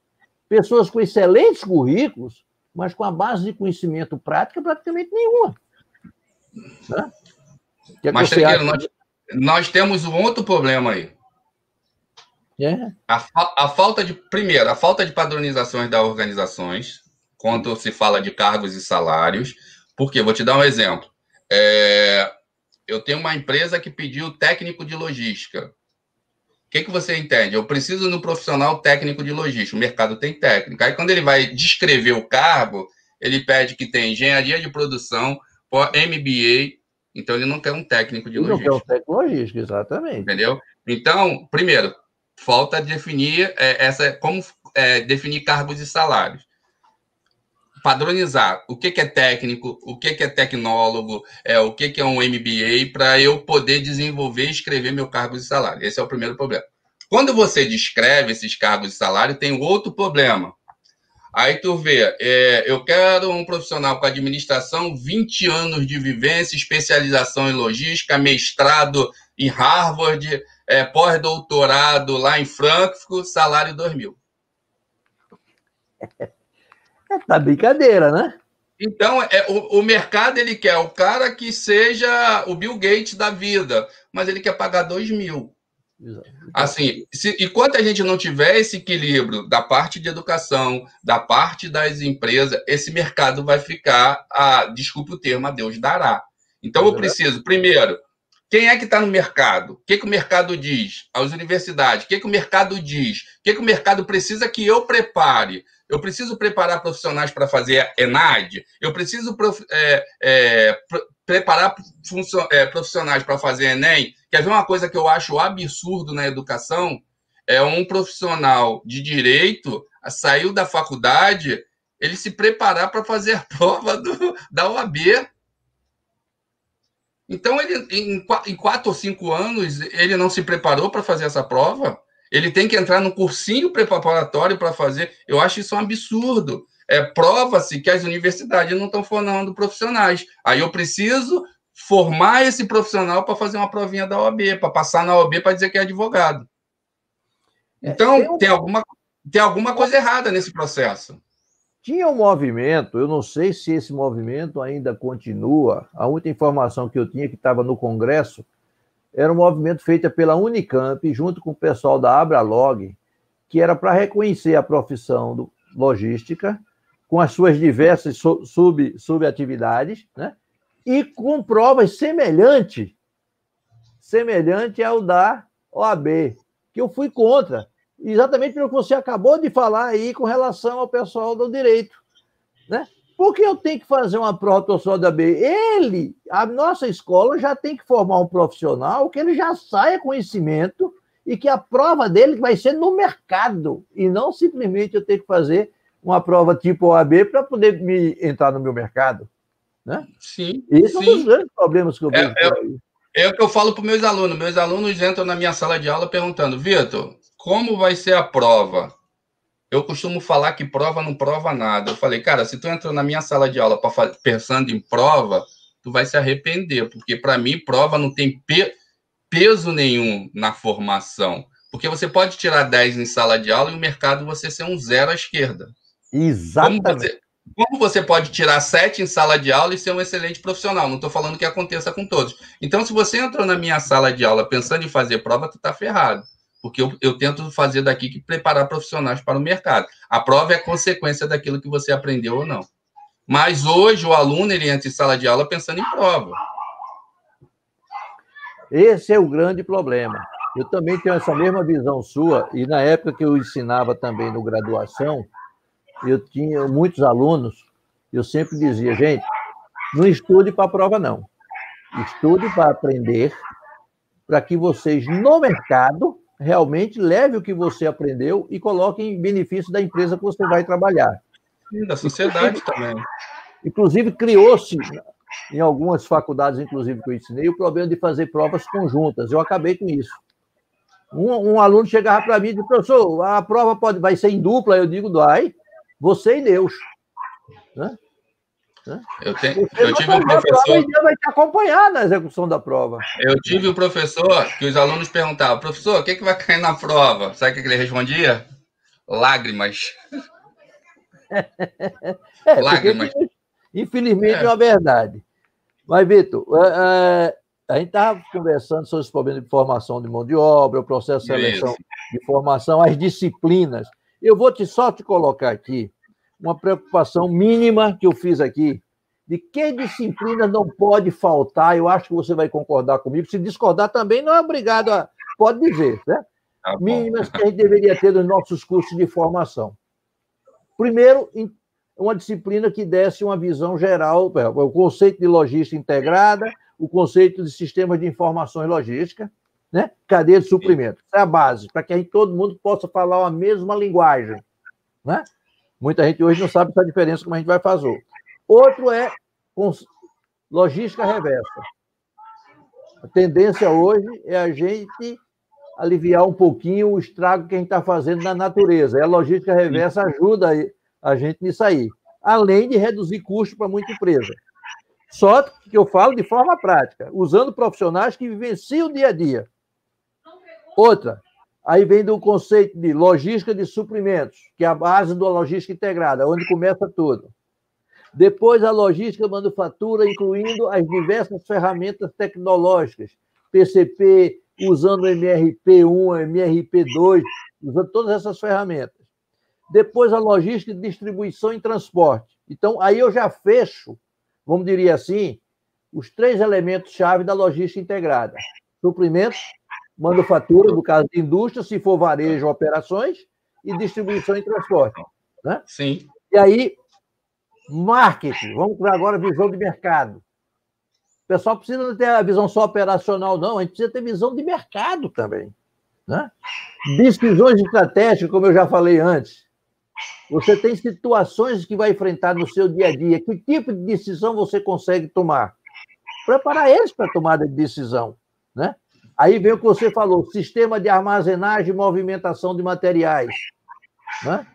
Pessoas com excelentes currículos, mas com a base de conhecimento prática praticamente nenhuma. Né? Mas, Trequeiro, nós temos um outro problema aí. A falta de padronizações das organizações, quando se fala de cargos e salários. Porque, vou te dar um exemplo. Eu tenho uma empresa que pediu técnico de logística. O que você entende? Eu preciso de um profissional técnico de logística. O mercado tem técnico. Aí, quando ele vai descrever o cargo, ele pede que tenha engenharia de produção, MBA. Então, ele não quer um técnico de logística. Não quer um técnico de logística, exatamente. Entendeu? Então, primeiro, falta definir como definir cargos e salários. Padronizar o que é técnico, o que é tecnólogo, o que é um MBA, para eu poder desenvolver e escrever meu cargo e salário. Esse é o primeiro problema. Quando você descreve esses cargos e salário, tem outro problema. Aí tu vê, eu quero um profissional com administração, 20 anos de vivência, especialização em logística, mestrado em Harvard, pós-doutorado lá em Frankfurt, salário 2.000. Tá brincadeira, né? Então, o mercado, ele quer o cara que seja o Bill Gates da vida, mas ele quer pagar 2.000. Assim, enquanto a gente não tiver esse equilíbrio da parte de educação, da parte das empresas, esse mercado vai ficar, desculpe o termo, a Deus dará. Então, eu preciso, primeiro, quem é que está no mercado? O que o mercado diz? As universidades, o que o mercado diz? O que o mercado precisa que eu prepare? Eu preciso preparar profissionais para fazer ENAD? Eu preciso preparar profissionais para fazer ENEM? Quer ver uma coisa que eu acho absurdo na educação? É um profissional de direito, saiu da faculdade, ele se preparar para fazer a prova da OAB. Então, ele, em 4 ou 5 anos, ele não se preparou para fazer essa prova? Ele tem que entrar num cursinho preparatório para fazer. Eu acho isso um absurdo. Prova-se que as universidades não estão formando profissionais. Aí eu preciso formar esse profissional para fazer uma provinha da OAB, para passar na OAB para dizer que é advogado. Então, tem alguma coisa errada nesse processo. Tinha um movimento, eu não sei se esse movimento ainda continua, a única informação que eu tinha que estava no Congresso, era um movimento feito pela Unicamp, junto com o pessoal da Abralog, que era para reconhecer a profissão do logística, com as suas diversas subatividades, né? E com provas semelhante ao da OAB, que eu fui contra, exatamente pelo que você acabou de falar aí com relação ao pessoal do direito, né? Por que eu tenho que fazer uma prova profissional da OAB? A nossa escola já tem que formar um profissional que ele já saia conhecimento e que a prova dele vai ser no mercado, e não simplesmente eu ter que fazer uma prova tipo OAB para poder entrar no meu mercado. Né? Sim. Esse é um dos grandes problemas que eu vejo por aí. É o que eu falo para meus alunos. Meus alunos entram na minha sala de aula perguntando: Vitor, como vai ser a prova? Eu costumo falar que prova não prova nada. Eu falei, cara, se tu entrou na minha sala de aula pensando em prova, tu vai se arrepender, porque para mim prova não tem peso nenhum na formação. Porque você pode tirar 10 em sala de aula e no mercado você ser um 0 à esquerda. Exatamente. Como você pode tirar 7 em sala de aula e ser um excelente profissional? Não estou falando que aconteça com todos. Então, se você entrou na minha sala de aula pensando em fazer prova, tu está ferrado. Porque eu tento fazer daqui que preparar profissionais para o mercado. A prova é consequência daquilo que você aprendeu ou não. Mas hoje o aluno ele entra em sala de aula pensando em prova. Esse é o grande problema. Eu também tenho essa mesma visão sua, e na época que eu ensinava também no graduação, eu tinha muitos alunos, eu sempre dizia, gente, não estude para a prova, não. Estude para aprender, para que vocês, no mercado, realmente leve o que você aprendeu e coloque em benefício da empresa que você vai trabalhar. E da sociedade também. Inclusive, criou-se, em algumas faculdades, inclusive, que eu ensinei, o problema de fazer provas conjuntas. Eu acabei com isso. Um aluno chegava para mim e disse, professor, a prova vai ser em dupla? Eu digo, vai, você e Deus. Né? Eu tive um professor... Prova, e Deus vai te acompanhar na execução da prova. Eu tive um professor que os alunos perguntavam, professor, o que vai cair na prova? Sabe o que ele respondia? Lágrimas. Lágrimas. Porque, infelizmente, é uma verdade. Mas, Vitor, a gente estava conversando sobre os problemas de formação de mão de obra, o processo de seleção de formação, as disciplinas. Eu vou só te colocar aqui uma preocupação mínima que eu fiz aqui, de que disciplina não pode faltar, eu acho que você vai concordar comigo. Se discordar também, não é obrigado a... Pode dizer, né? Tá mínimas que a gente deveria ter nos nossos cursos de formação. Primeiro, uma disciplina que desse uma visão geral, o conceito de logística integrada, o conceito de sistemas de informações logística, né? Cadeia de suprimento. Essa é a base, para que todo mundo possa falar a mesma linguagem. Né? Muita gente hoje não sabe essa diferença, como a gente vai fazer. Outro é logística reversa. A tendência hoje é a gente aliviar um pouquinho o estrago que a gente está fazendo na natureza. E a logística reversa ajuda a gente nisso aí, além de reduzir custos para muita empresa. Só que eu falo de forma prática, usando profissionais que vivenciam o dia a dia. Outra, aí vem do conceito de logística de suprimentos, que é a base da logística integrada, onde começa tudo. Depois, a logística manufatura, incluindo as diversas ferramentas tecnológicas, PCP, usando MRP1, MRP2, usando todas essas ferramentas. Depois, a logística de distribuição e transporte. Então, aí eu já fecho, vamos dizer assim, os 3 elementos-chave da logística integrada. Suprimentos, manufatura, no caso de indústria, se for varejo, operações, e distribuição e transporte. Né? Sim. E aí, marketing. Vamos para agora a visão de mercado. O pessoal precisa não ter a visão só operacional, não. A gente precisa ter visão de mercado também. Né? Decisões estratégicas, como eu já falei antes. Você tem situações que vai enfrentar no seu dia a dia. Que tipo de decisão você consegue tomar? Preparar eles para a tomada de decisão. Né? Aí vem o que você falou, sistema de armazenagem e movimentação de materiais. Né?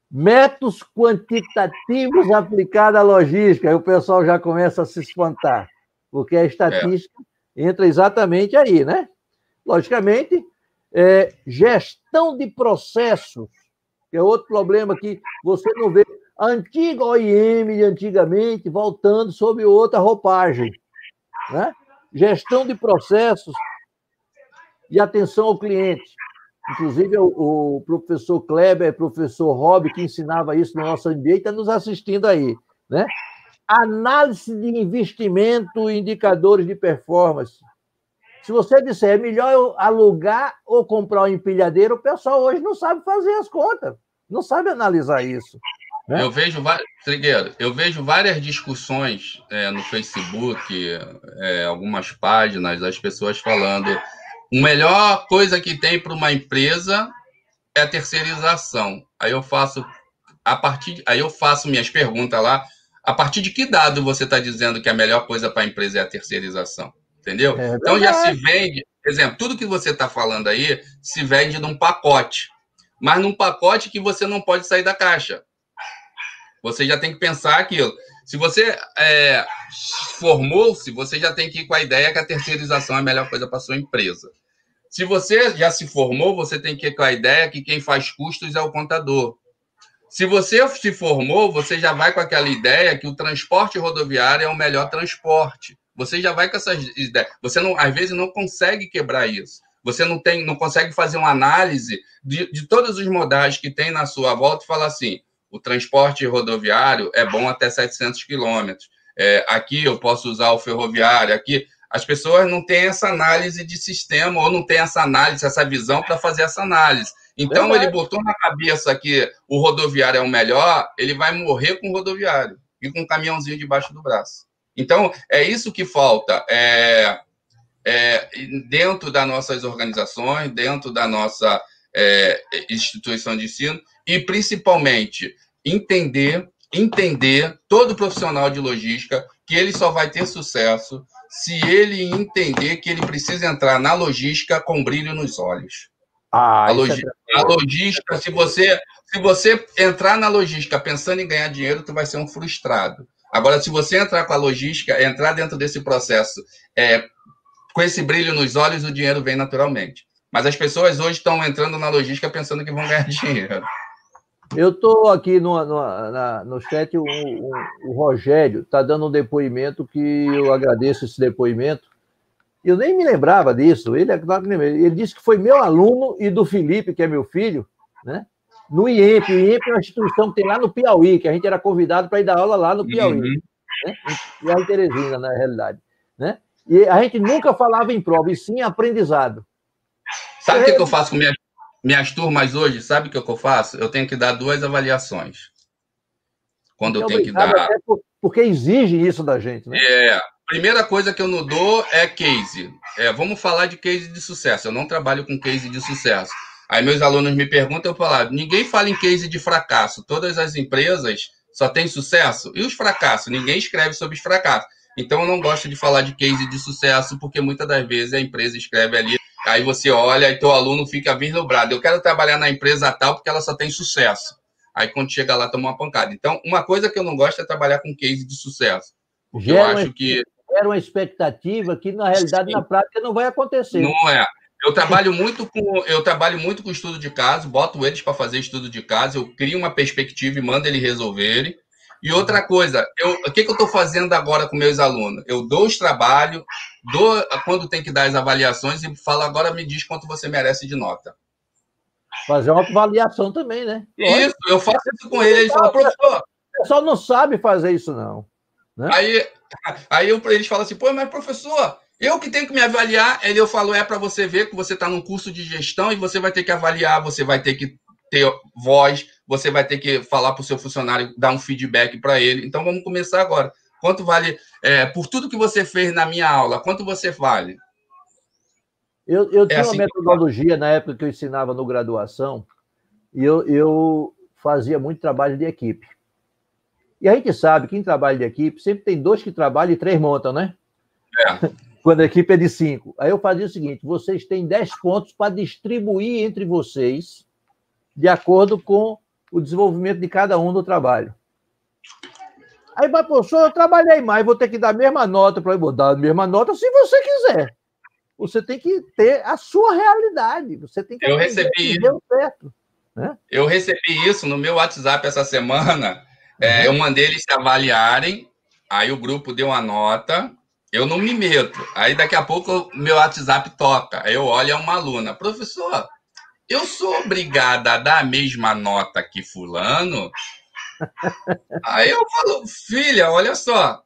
Métodos quantitativos aplicados à logística. Aí o pessoal já começa a se espantar, porque a estatística entra exatamente aí, né? Logicamente, gestão de processos, que é outro problema que você não vê. A antiga OIM de antigamente voltando sob outra roupagem. Né? Gestão de processos e atenção ao cliente. Inclusive, o professor Kleber, professor Rob, que ensinava isso no nosso ambiente, está nos assistindo aí. Né? Análise de investimento e indicadores de performance. Se você disser é melhor eu alugar ou comprar uma empilhadeira, o pessoal hoje não sabe fazer as contas, não sabe analisar isso. Né? Eu vejo várias discussões no Facebook, algumas páginas, as pessoas falando a melhor coisa que tem para uma empresa é a terceirização. Aí eu faço minhas perguntas lá. A partir de que dado você está dizendo que a melhor coisa para a empresa é a terceirização? Entendeu? Então já se vende, por exemplo, tudo que você está falando aí se vende num pacote, mas num pacote que você não pode sair da caixa. Você já tem que pensar aquilo. Se você formou-se, você já tem que ir com a ideia que a terceirização é a melhor coisa para a sua empresa. Se você já se formou, você tem que ir com a ideia que quem faz custos é o contador. Se você se formou, você já vai com aquela ideia que o transporte rodoviário é o melhor transporte. Você já vai com essas ideias. Você, não, às vezes, não consegue quebrar isso. Você não consegue fazer uma análise de todos os modais que tem na sua volta e falar assim, o transporte rodoviário é bom até 700 quilômetros. Aqui eu posso usar o ferroviário. Aqui as pessoas não têm essa análise de sistema ou não têm essa análise, essa visão para fazer essa análise. Então, ele botou na cabeça que o rodoviário é o melhor, ele vai morrer com o rodoviário e com um caminhãozinho debaixo do braço. Então, é isso que falta dentro das nossas organizações, dentro da nossa instituição de ensino e, principalmente, entender todo profissional de logística que ele só vai ter sucesso se ele entender que ele precisa entrar na logística com brilho nos olhos. A logística, se você entrar na logística pensando em ganhar dinheiro, tu vai ser um frustrado. Agora, se você entrar com a logística, entrar dentro desse processo com esse brilho nos olhos, o dinheiro vem naturalmente. Mas as pessoas hoje estão entrando na logística pensando que vão ganhar dinheiro. Eu estou aqui no chat, o Rogério está dando um depoimento que eu agradeço esse depoimento. Eu nem me lembrava disso. Ele disse que foi meu aluno e do Felipe, que é meu filho, né? No IEMP. O IEMP é uma instituição que tem lá no Piauí, que a gente era convidado para ir dar aula lá no Piauí. Né? E lá em Teresina, na realidade. Né? E a gente nunca falava em prova, e sim em aprendizado. Sabe o que eu faço com minhas turmas hoje? Sabe o que eu faço? Eu tenho que dar 2 avaliações. Quando eu tenho que dar... Até porque exige isso da gente, né? Primeira coisa que eu não dou é case. Vamos falar de case de sucesso. Eu não trabalho com case de sucesso. Aí meus alunos me perguntam, eu falo, ninguém fala em case de fracasso. Todas as empresas só têm sucesso. E os fracassos? Ninguém escreve sobre os fracassos. Então eu não gosto de falar de case de sucesso, porque muitas das vezes a empresa escreve ali, aí você olha e teu aluno fica vislumbrado. Eu quero trabalhar na empresa tal porque ela só tem sucesso. Aí quando chega lá, toma uma pancada. Então, uma coisa que eu não gosto é trabalhar com case de sucesso. Porque eu acho que... Era uma expectativa que, na realidade, na prática, não vai acontecer. Não é. Eu trabalho muito com estudo de caso, boto eles para fazer estudo de caso, eu crio uma perspectiva e mando eles resolverem. E outra coisa, o que eu estou fazendo agora com meus alunos? Eu dou os trabalhos, quando tem que dar as avaliações, e falo, agora me diz quanto você merece de nota. Fazer uma avaliação também, né? Isso, eu faço isso com ele. Ele fala, professor... O pessoal não sabe fazer isso, não. Né? Aí eles falam assim, pô, mas professor, eu que tenho que me avaliar. Eu falo, para você ver que você está num curso de gestão e você vai ter que avaliar, você vai ter que ter voz, você vai ter que falar para o seu funcionário, dar um feedback para ele. Então, vamos começar agora. Quanto vale, por tudo que você fez na minha aula, quanto você vale? Eu tinha uma metodologia na época que eu ensinava no graduação, e eu fazia muito trabalho de equipe. E a gente sabe que em trabalho de equipe sempre tem 2 que trabalham e 3 montam, né? Quando a equipe é de 5. Aí eu fazia o seguinte, vocês têm 10 pontos para distribuir entre vocês de acordo com o desenvolvimento de cada um do trabalho. Aí, mas, professor, eu trabalhei mais, vou ter que dar a mesma nota para eu vou dar a mesma nota se você quiser. Você tem que ter a sua realidade. Você tem que certo, né? Eu recebi isso no meu WhatsApp essa semana. Eu mandei eles se avaliarem, aí o grupo deu uma nota, eu não me meto. Aí daqui a pouco o meu WhatsApp toca, aí eu olho, é uma aluna. Professor, eu sou obrigada a dar a mesma nota que fulano? Aí eu falo, filha, olha só,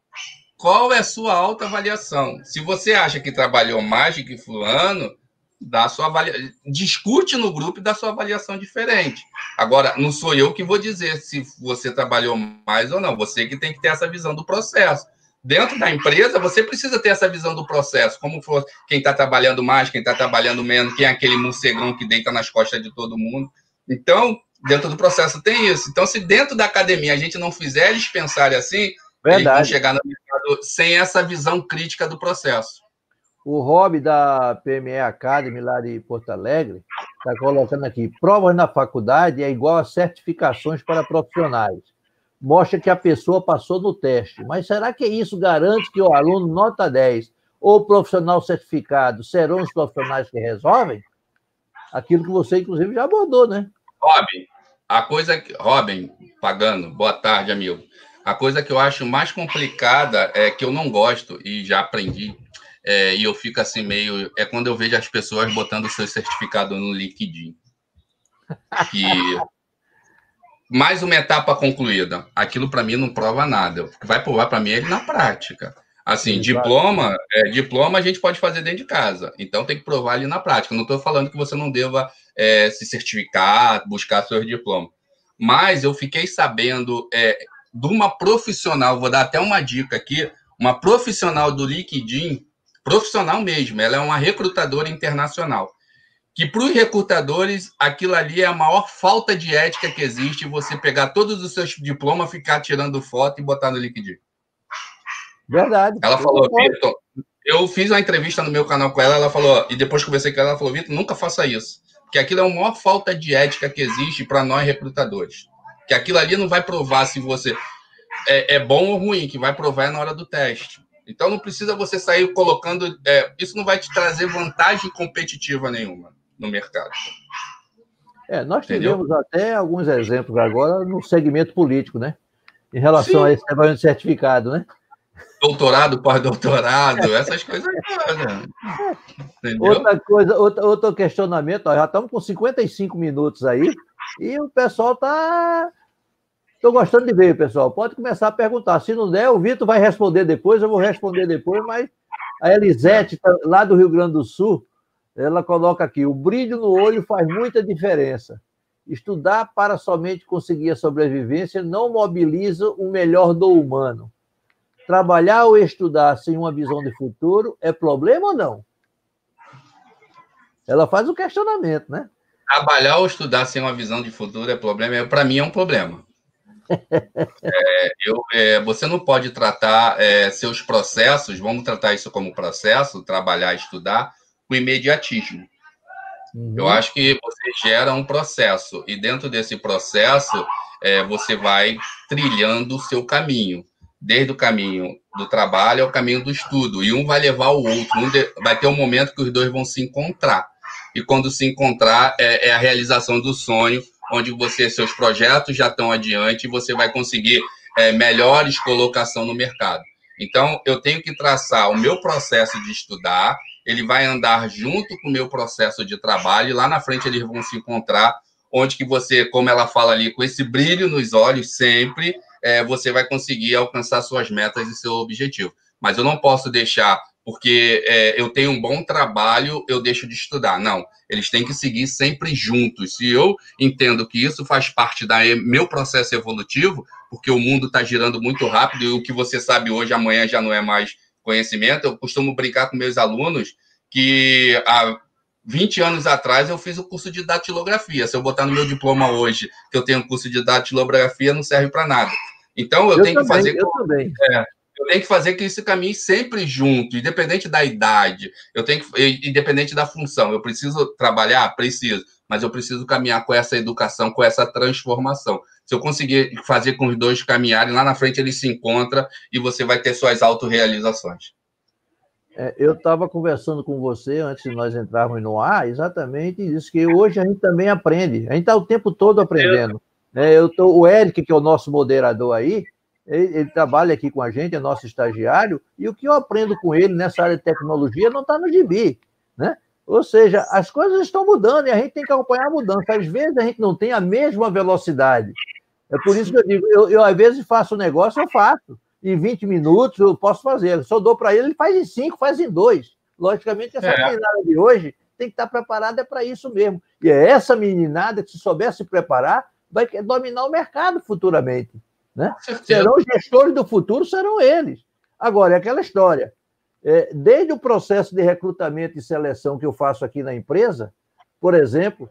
qual é a sua autoavaliação? Se você acha que trabalhou mais do que fulano, dá a sua avaliação, discute no grupo e dá a sua avaliação diferente. Agora, não sou eu que vou dizer se você trabalhou mais ou não, você que tem que ter essa visão do processo. Dentro da empresa, você precisa ter essa visão do processo, como for quem está trabalhando mais, quem está trabalhando menos, quem é aquele morcegão que deita nas costas de todo mundo. Então, dentro do processo tem isso. Então, se dentro da academia a gente não fizer eles pensarem assim, eles vão chegar no mercado sem essa visão crítica do processo. O Rob da PME Academy, lá de Porto Alegre, está colocando aqui, provas na faculdade é igual a certificações para profissionais. Mostra que a pessoa passou no teste. Mas será que isso garante que o aluno nota 10 ou o profissional certificado serão os profissionais que resolvem? Aquilo que você, inclusive, já abordou, né? Robin, Pagano, boa tarde, amigo. A coisa que eu acho mais complicada é que eu não gosto, e já aprendi, e eu fico assim meio... É quando eu vejo as pessoas botando o seu certificado no LinkedIn. Mais uma etapa concluída. Aquilo, para mim, não prova nada. O que vai provar para mim é ele na prática. Assim, diploma a gente pode fazer dentro de casa. Então, tem que provar ali na prática. Não estou falando que você não deva se certificar, buscar seus diplomas. Mas eu fiquei sabendo de uma profissional, vou dar até uma dica aqui, uma profissional do LinkedIn, profissional mesmo, ela é uma recrutadora internacional, que para os recrutadores, aquilo ali é a maior falta de ética que existe, você pegar todos os seus diplomas, ficar tirando foto e botar no LinkedIn. Verdade. Ela falou, Vitor, eu fiz uma entrevista no meu canal com ela, ela falou, e depois conversei com ela, ela falou, Vitor, nunca faça isso. Porque aquilo é a maior falta de ética que existe para nós recrutadores. Que aquilo ali não vai provar se você é bom ou ruim, que vai provar na hora do teste. Então não precisa você sair colocando. Isso não vai te trazer vantagem competitiva nenhuma no mercado. Nós tivemos até alguns exemplos agora no segmento político, né? Em relação a esse negócio de certificado, né? Doutorado, pós-doutorado, essas coisas. Outra coisa, outro questionamento, ó, já estamos com 55 minutos aí, e o pessoal está. Estou gostando de ver, pessoal. Pode começar a perguntar. Se não der, o Vitor vai responder depois, eu vou responder depois, mas a Elisete, lá do Rio Grande do Sul, ela coloca aqui: o brilho no olho faz muita diferença. Estudar para somente conseguir a sobrevivência não mobiliza o melhor do humano. Trabalhar ou estudar sem uma visão de futuro é problema ou não? Ela faz um questionamento, né? Trabalhar ou estudar sem uma visão de futuro é problema? Para mim é um problema. Você não pode tratar seus processos, vamos tratar isso como processo, trabalhar, estudar, com imediatismo. Eu acho que você gera um processo, e dentro desse processo, você vai trilhando o seu caminho, desde o caminho do trabalho ao caminho do estudo, e um vai levar o outro, vai ter um momento que os dois vão se encontrar, e quando se encontrar, é a realização do sonho, onde seus projetos já estão adiante, e você vai conseguir melhores colocação no mercado. Então, eu tenho que traçar o meu processo de estudar, ele vai andar junto com o meu processo de trabalho, e lá na frente eles vão se encontrar, onde que você, como ela fala ali, com esse brilho nos olhos sempre, você vai conseguir alcançar suas metas e seu objetivo. Mas eu não posso deixar, porque eu tenho um bom trabalho, eu deixo de estudar. Não, eles têm que seguir sempre juntos. Se eu entendo que isso faz parte do meu processo evolutivo, porque o mundo está girando muito rápido, e o que você sabe hoje, amanhã já não é mais conhecimento. Eu costumo brincar com meus alunos que há 20 anos atrás eu fiz o curso de datilografia. Se eu botar no meu diploma hoje que eu tenho um curso de datilografia, não serve para nada. Então eu tenho que fazer. Eu tenho que fazer que esse caminhe sempre junto, independente da idade, independente da função. Eu preciso trabalhar? Preciso, mas eu preciso caminhar com essa educação, com essa transformação. Se eu conseguir fazer com os dois caminharem, lá na frente eles se encontram e você vai ter suas autorrealizações. Eu estava conversando com você antes de nós entrarmos no ar, exatamente isso, que hoje a gente também aprende, a gente está o tempo todo aprendendo. O Eric, que é o nosso moderador aí, ele trabalha aqui com a gente, é nosso estagiário, e o que eu aprendo com ele nessa área de tecnologia não está no gibi, né? Ou seja, as coisas estão mudando e a gente tem que acompanhar a mudança. Às vezes a gente não tem a mesma velocidade. É por isso que eu digo, eu às vezes faço um negócio, eu faço. Em 20 minutos eu posso fazer. Se eu dou para ele faz em 5, faz em 2. Logicamente, essa meninada de hoje tem que estar preparada para isso mesmo. E é essa meninada que, se souber se preparar, vai dominar o mercado futuramente. Né? Serão os gestores do futuro, serão eles. Agora, é aquela história. Desde o processo de recrutamento e seleção que eu faço aqui na empresa, por exemplo,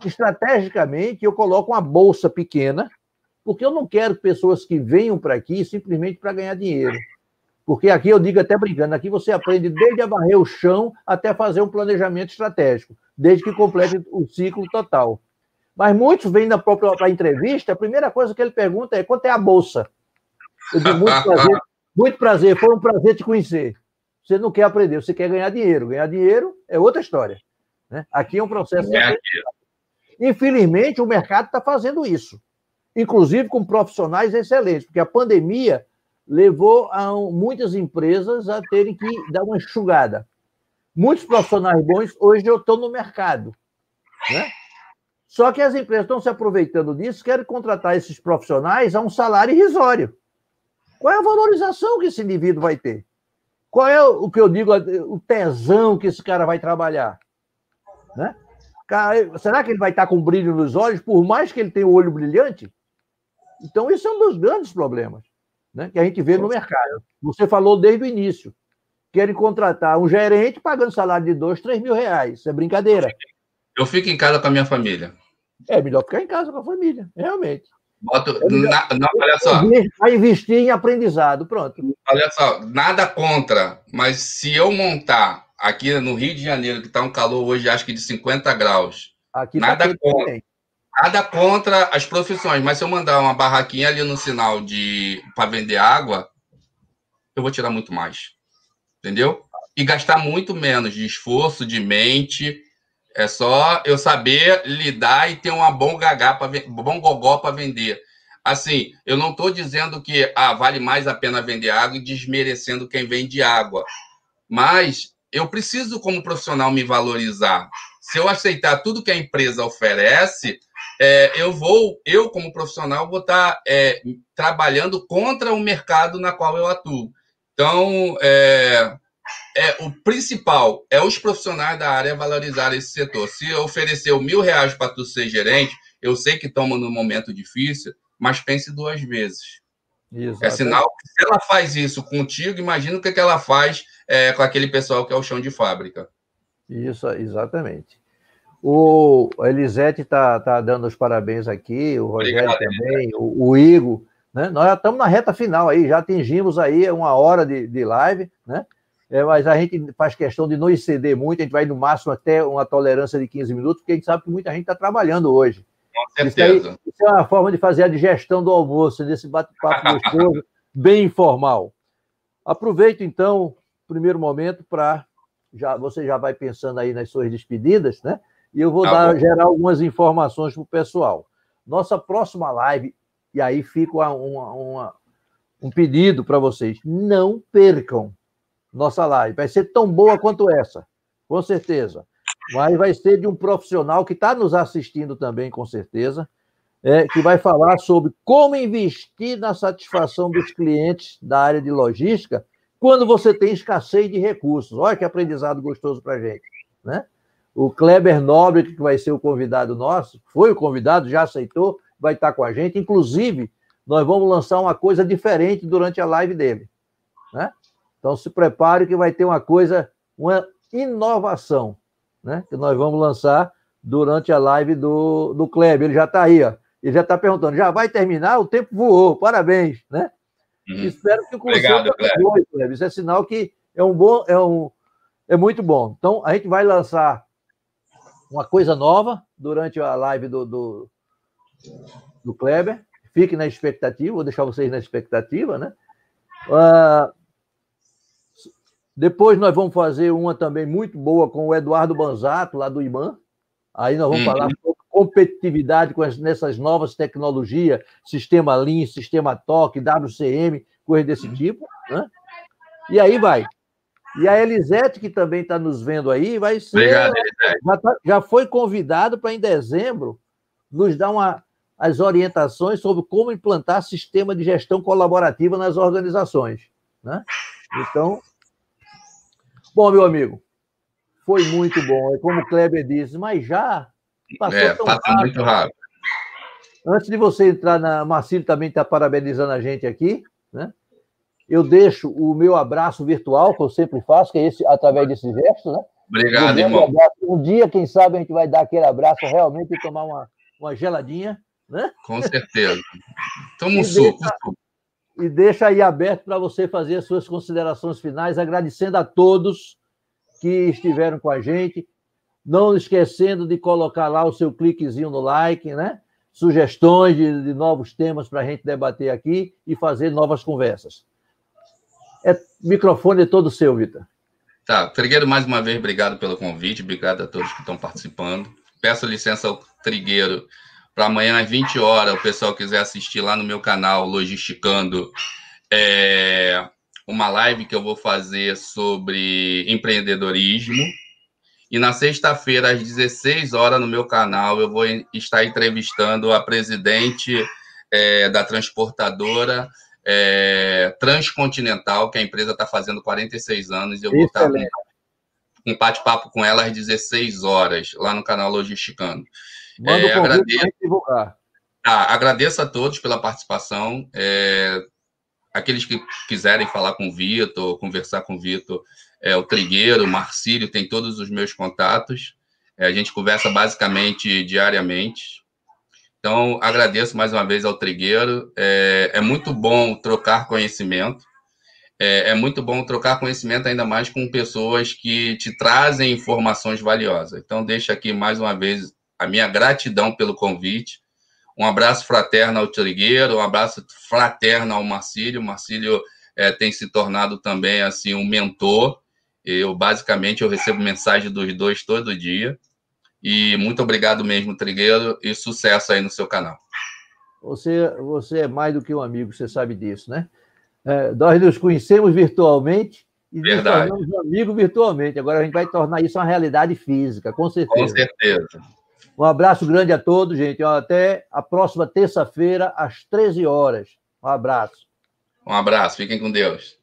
estrategicamente, eu coloco uma bolsa pequena, porque eu não quero pessoas que venham para aqui simplesmente para ganhar dinheiro. Porque aqui, eu digo até brincando, aqui você aprende desde a varrer o chão até fazer um planejamento estratégico, desde que complete o ciclo total. Mas muitos vêm para a entrevista, a primeira coisa que ele pergunta é: quanto é a bolsa? Eu digo: muito prazer, foi um prazer te conhecer. Você não quer aprender, você quer ganhar dinheiro. Ganhar dinheiro é outra história. Né? Aqui é um processo... Infelizmente, o mercado está fazendo isso. Inclusive com profissionais excelentes, porque a pandemia levou muitas empresas a terem que dar uma enxugada. Muitos profissionais bons hoje já estão no mercado. Né? Só que as empresas estão se aproveitando disso, querem contratar esses profissionais a um salário irrisório. Qual é a valorização que esse indivíduo vai ter? Qual é o que eu digo, o tesão que esse cara vai trabalhar? Né? Será que ele vai estar com brilho nos olhos, por mais que ele tenha o olho brilhante? Então, isso é um dos grandes problemas, né, que a gente vê no mercado. Você falou desde o início. Querem contratar um gerente pagando salário de 2, 3 mil reais. Isso é brincadeira. Eu fico em casa com a minha família. É melhor ficar em casa com a família, realmente. Olha só. Vai investir em aprendizado, pronto. Olha só, nada contra, mas se eu montar aqui no Rio de Janeiro, que está um calor hoje, acho que de 50 graus, Aqui tá nada quente contra. também. Nada contra as profissões, mas se eu mandar uma barraquinha ali no sinal para vender água, eu vou tirar muito mais. Entendeu? E gastar muito menos de esforço, de mente. É só eu saber lidar e ter uma bom gogó para vender. Assim, eu não estou dizendo que vale mais a pena vender água e desmerecendo quem vende água. Mas eu preciso, como profissional, me valorizar. Se eu aceitar tudo que a empresa oferece, eu como profissional, vou estar trabalhando contra o mercado na qual eu atuo. Então, o principal é os profissionais da área valorizar esse setor. Se eu oferecer R$1.000 para tu ser gerente, eu sei que estamos num momento difícil, mas pense 2 vezes. Exatamente. É sinal que se ela faz isso contigo, imagina o que ela faz com aquele pessoal que é o chão de fábrica. Isso, exatamente. O Elisete está dando os parabéns aqui, o Rogério também, o Igor, né? Nós já estamos na reta final aí, já atingimos aí 1 hora de live, né? Mas a gente faz questão de não exceder muito, a gente vai no máximo até uma tolerância de 15 minutos, porque a gente sabe que muita gente está trabalhando hoje. Com certeza. Isso é uma forma de fazer a digestão do almoço, nesse bate-papo gostoso, bem informal. Aproveito, então, o primeiro momento para... Você já vai pensando aí nas suas despedidas, né? E eu vou gerar algumas informações para o pessoal. Nossa próxima live, e aí fica um pedido para vocês, não percam nossa live. Vai ser tão boa quanto essa, com certeza. Mas vai ser de um profissional que está nos assistindo também, com certeza, que vai falar sobre como investir na satisfação dos clientes da área de logística quando você tem escassez de recursos. Olha que aprendizado gostoso para a gente, né? O Kleber Nobre, que vai ser o convidado nosso, foi o convidado, já aceitou, vai estar com a gente. Inclusive, nós vamos lançar uma coisa diferente durante a live dele, né? Então, se prepare que vai ter uma inovação, né? Que nós vamos lançar durante a live do Kleber. Ele já está aí, ó. Ele já está perguntando, já vai terminar? O tempo voou, parabéns, né? Espero que o conceito voe, Kleber. Isso é sinal que é muito bom. Então, a gente vai lançar uma coisa nova durante a live do Kleber. Fique na expectativa, vou deixar vocês na expectativa, né? Depois nós vamos fazer uma também muito boa com o Eduardo Banzato, lá do IMAN. Aí nós vamos falar sobre competitividade nessas novas tecnologias, sistema Lean, sistema TOC, WCM, coisa desse tipo, né? E aí vai. E a Elisete, que também está nos vendo aí, vai ser... Obrigado, Elisete. Já foi convidado para, em dezembro, nos dar as orientações sobre como implantar sistema de gestão colaborativa nas organizações, né? Então, bom, meu amigo, foi muito bom. É como o Kleber disse, mas já passou tão rápido. Muito rápido. Antes de você entrar Marcílio também está parabenizando a gente aqui, né? Eu deixo o meu abraço virtual, que eu sempre faço, que é através desse gesto, né? Obrigado, irmão. Um dia, quem sabe, a gente vai dar aquele abraço realmente e tomar uma geladinha, né? Com certeza. Toma um suco. E deixa aí aberto para você fazer as suas considerações finais, agradecendo a todos que estiveram com a gente, não esquecendo de colocar lá o seu cliquezinho no like, né? Sugestões de novos temas para a gente debater aqui e fazer novas conversas. O microfone é todo seu, Vitor. Tá, Trigueiro, mais uma vez, obrigado pelo convite, obrigado a todos que estão participando. Peço licença ao Trigueiro para amanhã às 20 horas, o pessoal quiser assistir lá no meu canal Logisticando, uma live que eu vou fazer sobre empreendedorismo. E na sexta-feira, às 16 horas, no meu canal, eu vou estar entrevistando a presidente da transportadora Transcontinental, que a empresa está fazendo 46 anos. Eu vou estar um bate-papo com ela às 16 horas, lá no canal Logisticando. Manda o convite para divulgar. Agradeço a todos pela participação. Aqueles que quiserem falar com o Vitor, conversar com o Vitor, o Trigueiro, o Marcílio, tem todos os meus contatos. A gente conversa basicamente diariamente. Então, agradeço mais uma vez ao Trigueiro. É muito bom trocar conhecimento. É muito bom trocar conhecimento ainda mais com pessoas que te trazem informações valiosas. Então, deixo aqui mais uma vez a minha gratidão pelo convite. Um abraço fraterno ao Trigueiro, um abraço fraterno ao Marcílio. O Marcílio tem se tornado também assim um mentor. Basicamente, eu recebo mensagem dos dois todo dia. E muito obrigado mesmo, Trigueiro, e sucesso aí no seu canal. Você é mais do que um amigo, você sabe disso, né? Nós nos conhecemos virtualmente e nos tornamos amigos virtualmente. Agora a gente vai tornar isso uma realidade física, com certeza. Com certeza. Um abraço grande a todos, gente. Até a próxima terça-feira, às 13 horas. Um abraço. Um abraço. Fiquem com Deus.